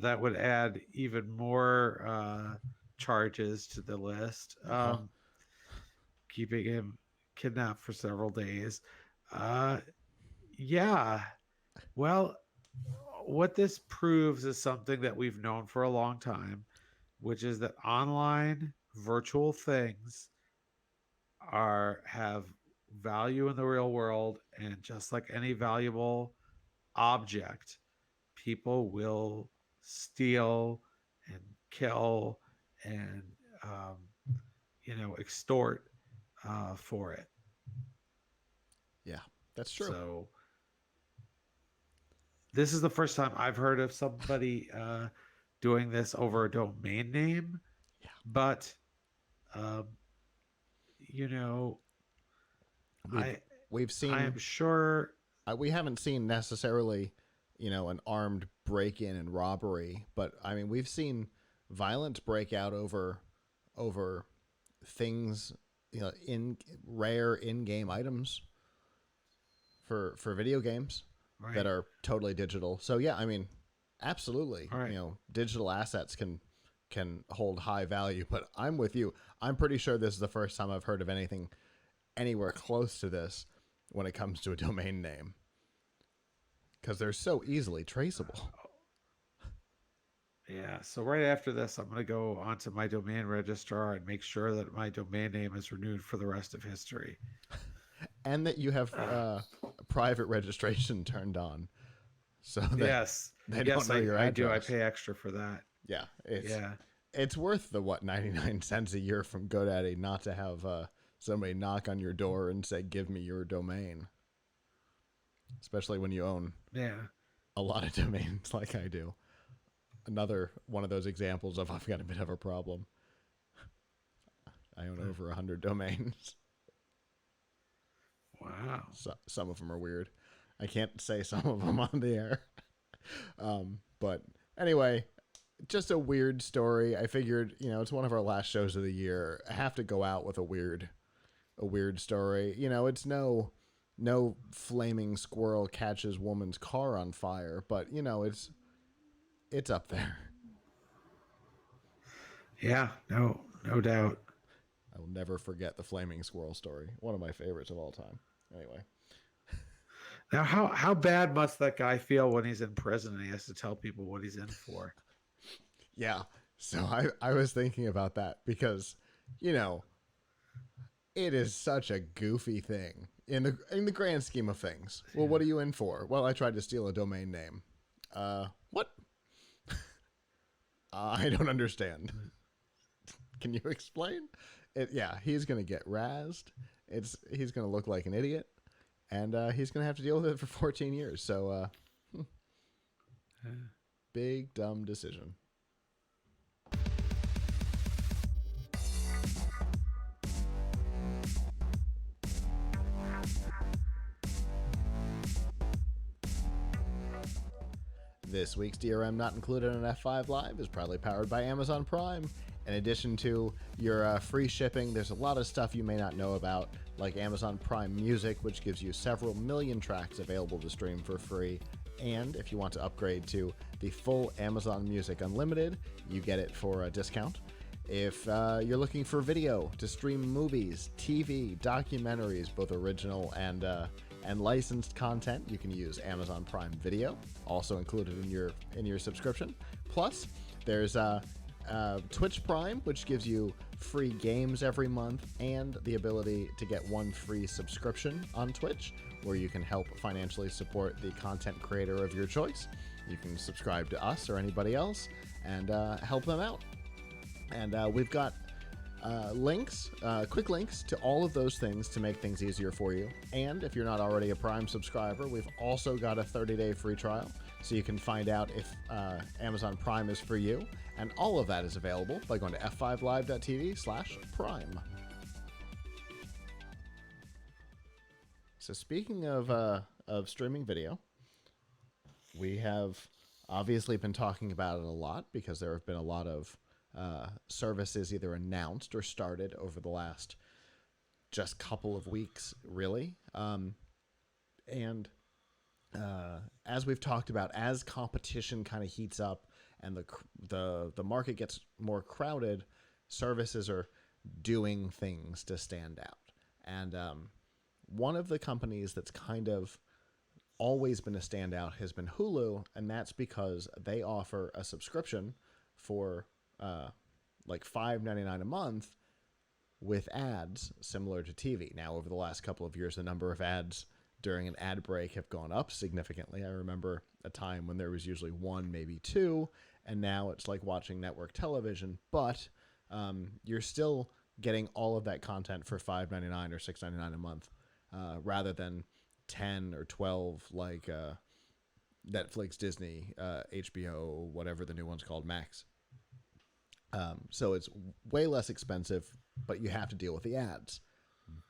That would add even more charges to the list. Keeping him kidnapped for several days. Yeah. Well, what this proves is something that we've known for a long time, which is that online virtual things have value in the real world, and just like any valuable object, people will steal and kill and extort for it. Yeah, that's true. So this is the first time I've heard of somebody doing this over a domain name. Yeah. But we've seen. I am sure we haven't seen necessarily, an armed break-in and robbery, but I mean, we've seen violence break out over things, in rare in-game items for video games that are totally digital. So yeah, I mean, absolutely, digital assets can hold high value, but I'm with you. I'm pretty sure this is the first time I've heard of anything anywhere close to this when it comes to a domain name, because they're so easily traceable. Yeah. So right after this, I'm going to go onto my domain registrar and make sure that my domain name is renewed for the rest of history. And that you have private registration turned on. So that yes, they don't know your address. I do. I pay extra for that. Yeah. It's worth the 99 cents a year from GoDaddy not to have somebody knock on your door and say, "Give me your domain." Especially when you own a lot of domains like I do. Another one of those examples of I've got a bit of a problem. I own over 100 domains. Wow. So, some of them are weird. I can't say some of them on the air. But anyway, just a weird story. I figured, it's one of our last shows of the year. I have to go out with a weird story. It's no flaming squirrel catches woman's car on fire, but it's up there. Yeah, no doubt. I will never forget the flaming squirrel story. One of my favorites of all time. Anyway. Now, how bad must that guy feel when he's in prison and he has to tell people what he's in for? Yeah. So I was thinking about that because, it is such a goofy thing in the grand scheme of things. Well, what are you in for? Well, I tried to steal a domain name. What? I don't understand. Can you explain? He's going to get razzed. He's going to look like an idiot, and he's going to have to deal with it for 14 years. So, big dumb decision. This week's DRM Not Included on F5 Live is proudly powered by Amazon Prime. In addition to your free shipping, there's a lot of stuff you may not know about, like Amazon Prime Music, which gives you several million tracks available to stream for free. And if you want to upgrade to the full Amazon Music Unlimited, you get it for a discount. If you're looking for video to stream movies, TV, documentaries, both original and and licensed content, you can use Amazon Prime Video, also included in your subscription. Plus, there's Twitch Prime, which gives you free games every month and the ability to get one free subscription on Twitch, where you can help financially support the content creator of your choice. You can subscribe to us or anybody else and help them out. And we've got quick links to all of those things to make things easier for you. And if you're not already a Prime subscriber, we've also got a 30-day free trial, so you can find out if Amazon Prime is for you. And all of that is available by going to f5live.tv/prime. So speaking of streaming video, we have obviously been talking about it a lot because there have been a lot of services either announced or started over the last just couple of weeks, really. And as we've talked about, as competition kind of heats up and the market gets more crowded, services are doing things to stand out. And one of the companies that's kind of always been a standout has been Hulu, and that's because they offer a subscription for like $5.99 a month with ads similar to TV. Now, over the last couple of years, the number of ads during an ad break have gone up significantly. I remember a time when there was usually one, maybe two, and now it's like watching network television, but you're still getting all of that content for $5.99 or $6.99 a month, rather than 10 or 12 like Netflix, Disney, HBO, whatever the new one's called, Max. So it's way less expensive, but you have to deal with the ads.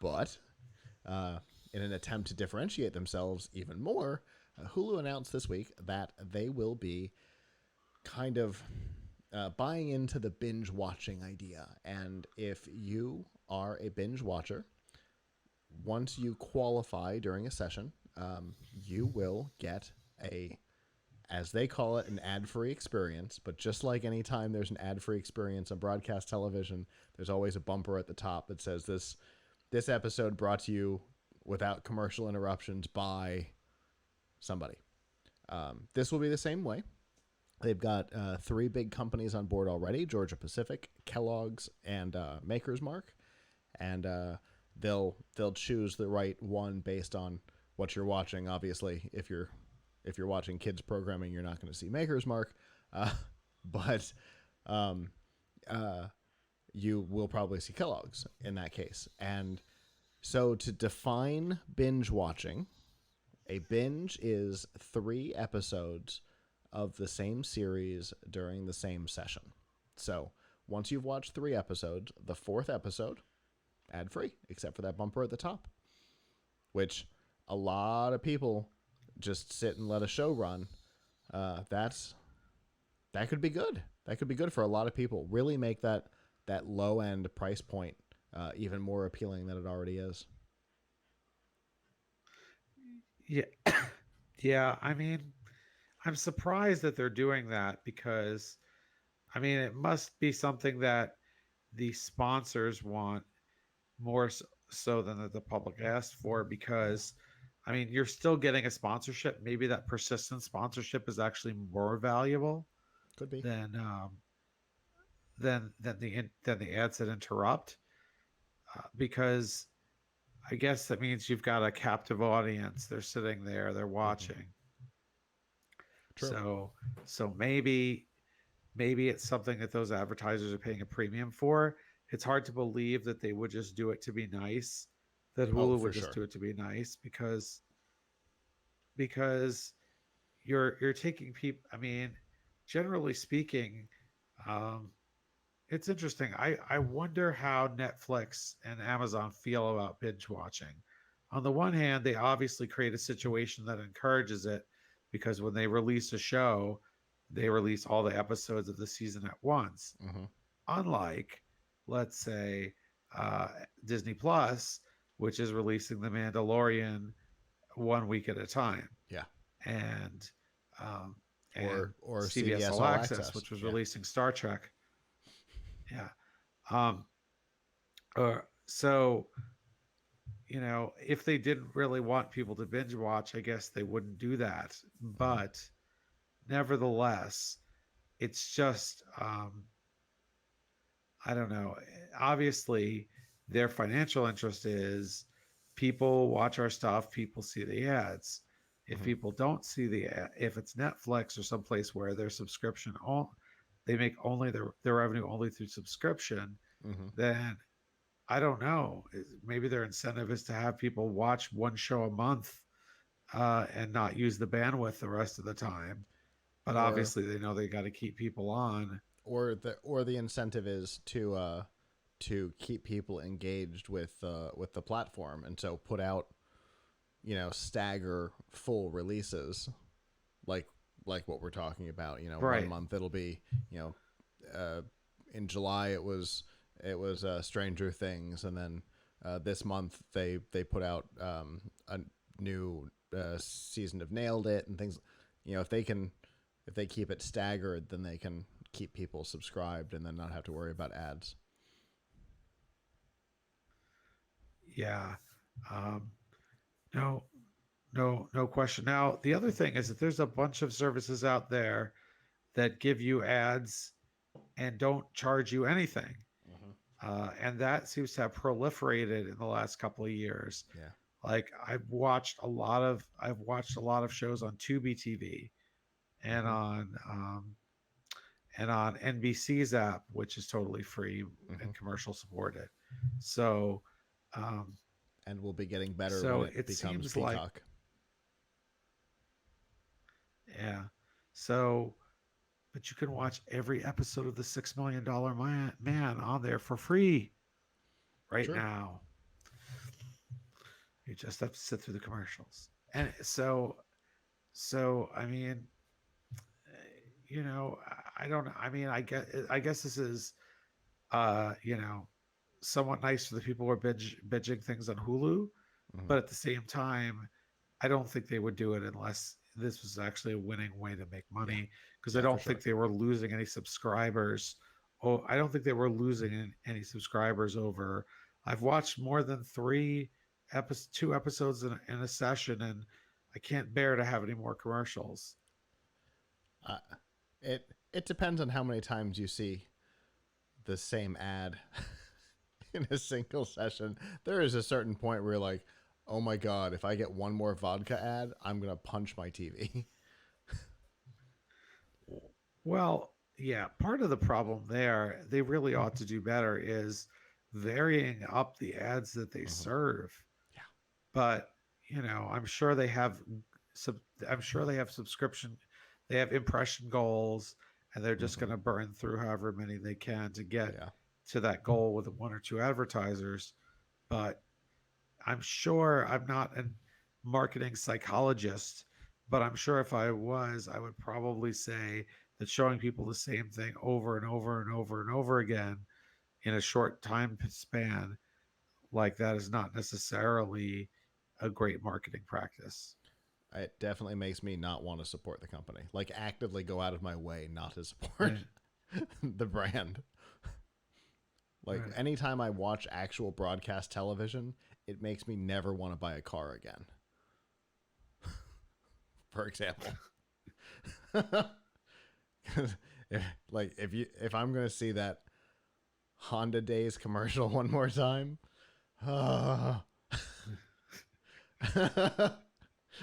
But in an attempt to differentiate themselves even more, Hulu announced this week that they will be kind of buying into the binge watching idea. And if you are a binge watcher, once you qualify during a session, you will get as they call it, an ad-free experience. But just like any time there's an ad-free experience on broadcast television, there's always a bumper at the top that says this episode brought to you without commercial interruptions by somebody. This will be the same way. They've got 3 big companies on board already: Georgia Pacific, Kellogg's, and Maker's Mark. And they'll choose the right one based on what you're watching. Obviously, if you're watching kids programming, you're not going to see Maker's Mark, but you will probably see Kellogg's in that case. And so to define binge watching, a binge is 3 episodes of the same series during the same session. So once you've watched 3 episodes, the 4th episode, ad-free, except for that bumper at the top, which a lot of people just sit and let a show run. That could be good. That could be good for a lot of people. Really make that low end price point even more appealing than it already is. Yeah. Yeah. I mean, I'm surprised that they're doing that because, I mean, it must be something that the sponsors want more so than that the public asked for, because I mean, you're still getting a sponsorship. Maybe that persistent sponsorship is actually more valuable Could be. than the ads that interrupt, because I guess that means you've got a captive audience. They're sitting there, they're watching. True. So maybe it's something that those advertisers are paying a premium for. It's hard to believe that they would just do it to be nice, that Hulu would just do it to be nice, because you're taking people. I mean, generally speaking, it's interesting. I wonder how Netflix and Amazon feel about binge watching. On the one hand, they obviously create a situation that encourages it, because when they release a show, they release all the episodes of the season at once. Mm-hmm. Unlike, let's say, Disney Plus, which is releasing The Mandalorian 1 week at a time. Yeah. And or CBS All Access, which was releasing Star Trek. Yeah. So, if they didn't really want people to binge watch, I guess they wouldn't do that. Hmm. But nevertheless, it's just I don't know. Obviously, their financial interest is people watch our stuff, people see the ads. If Hmm. people don't see if it's Netflix or someplace where their subscription, all they make only their revenue only through subscription, Hmm. then I don't know. Maybe their incentive is to have people watch one show a month and not use the bandwidth the rest of the time. But Or obviously, they know they got to keep people on. the incentive is to keep people engaged with the platform, and so put out stagger full releases, like what we're talking about. One Right. month it'll be you know uh, in July it was Stranger Things, and then this month they put out a new season of Nailed It and things. If they keep it staggered, then they can keep people subscribed and then not have to worry about ads. Yeah. Um, no, no question. Now, the other thing is that there's a bunch of services out there that give you ads and don't charge you anything. Mm-hmm. And that seems to have proliferated in the last couple of years. Yeah. Like I've watched a lot of shows on Tubi TV and Mm-hmm. on NBC's app, which is totally free Mm-hmm. and commercial supported. So um, And we'll be getting better when so it it becomes seems like Peacock. yeah. So but you can watch every episode of the $6 Million Man on there for free right True. now. You just have to sit through the commercials. And so I mean, I don't know. I mean, I guess this is uh, you know, somewhat nice for the people who are binging things on Hulu, Mm-hmm. but at the same time, I don't think they would do it unless this was actually a winning way to make Yeah. money. Because I Yeah, for don't sure. think they were losing any subscribers. Oh, I don't think they were losing any subscribers over. I've watched more than two episodes in a session, and I can't bear to have any more commercials. Uh, it depends on how many times you see the same ad in a single session. There is a certain point where you're like, oh my god, if I get one more vodka ad, I'm gonna punch my TV. Well, yeah, part of the problem there, they really ought to do better, is varying up the ads that they Mm-hmm. serve. Yeah. But, I'm sure they have sub I'm sure they have subscription, they have impression goals, and they're just Mm-hmm. going to burn through however many they can to get Yeah. to that goal with one or two advertisers. But I'm sure I'm not a marketing psychologist, but I'm sure if I was, I would probably say that showing people the same thing over and over and over and over again in a short time span like that is not necessarily a great marketing practice. It definitely makes me not want to support the company. Like actively go out of my way not to support Right. the brand. Like Right. anytime I watch actual broadcast television, it makes me never want to buy a car again. For example, if I'm gonna see that Honda Days commercial one more time,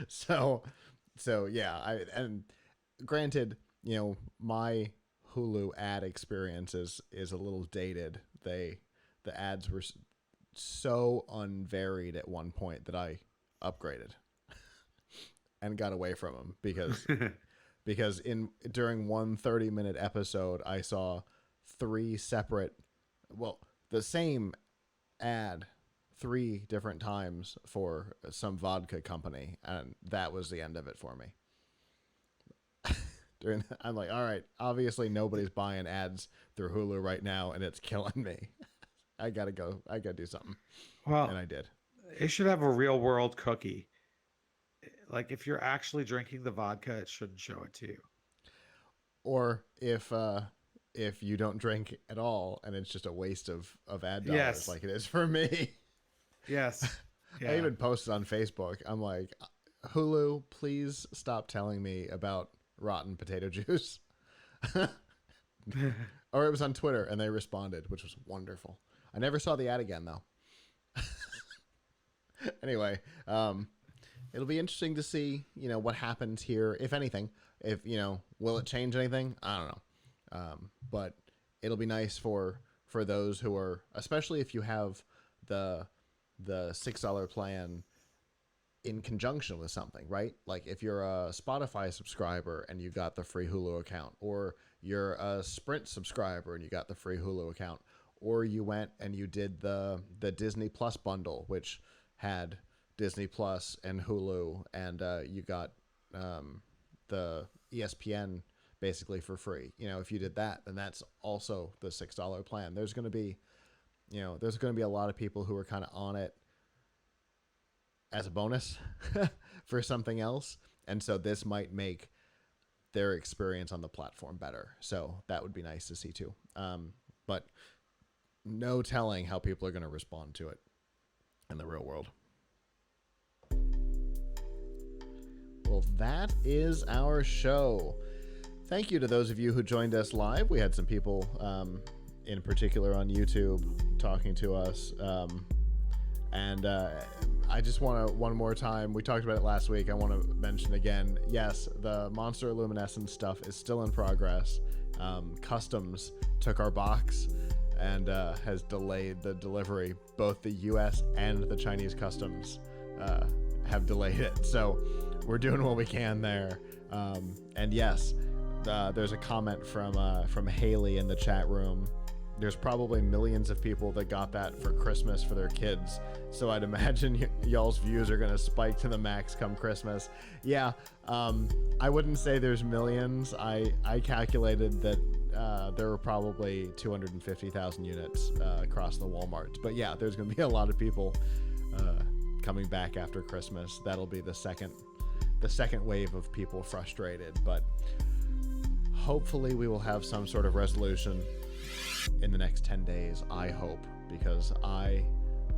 so yeah. And granted, my Hulu ad experience is a little dated. The ads were so unvaried at one point that I upgraded and got away from them because in during one 30-minute episode I saw three separate, well, the same ad three different times for some vodka company, and that was the end of it for me. I'm like, all right, obviously nobody's buying ads through Hulu right now, and it's killing me. I gotta go. I gotta do something, and Well, I did. it should have a real world cookie. Like if you're actually drinking the vodka, it shouldn't show it to you. Or if you don't drink at all and it's just a waste of ad dollars, Yes. like it is for me. Yes. I Yeah. even posted on Facebook. I'm like, Hulu, please stop telling me about rotten potato juice. Or it was on Twitter, and they responded, which was wonderful. I never saw the ad again though. Anyway, it'll be interesting to see, what happens here, if anything. If will it change anything? I don't know. But it'll be nice for those who are, especially if you have the $6 plan in conjunction with something, right? Like if you're a Spotify subscriber and you got the free Hulu account, or you're a Sprint subscriber and you got the free Hulu account, or you went and you did the Disney Plus bundle, which had Disney Plus and Hulu, and you got the ESPN basically for free. If you did that, then that's also the $6 plan. There's going to be, a lot of people who are kind of on it as a bonus for something else. And so this might make their experience on the platform better. So that would be nice to see too. But no telling how people are going to respond to it in the real world. Well, that is our show. Thank you to those of you who joined us live. We had some people in particular on YouTube talking to us. And I just want to, one more time, we talked about it last week, I want to mention again, yes, the Monster Luminescence stuff is still in progress. Customs took our box and has delayed the delivery. Both the US and the Chinese customs have delayed it. So we're doing what we can there. And yes, there's a comment from Haley in the chat room. There's probably millions of people that got that for Christmas for their kids. So I'd imagine y'all's views are going to spike to the max come Christmas. Yeah, I wouldn't say there's millions. I calculated that there were probably 250,000 units across the Walmarts. But yeah, there's going to be a lot of people coming back after Christmas. That'll be the second wave of people frustrated. But hopefully we will have some sort of resolution in the next 10 days, I hope, because I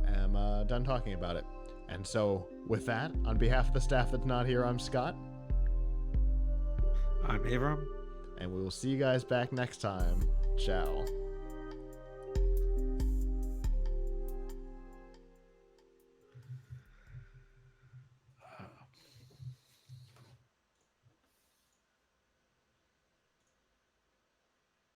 am done talking about it. And so with that, on behalf of the staff that's not here, I'm Scott. I'm Avram. And we will see you guys back next time. Ciao.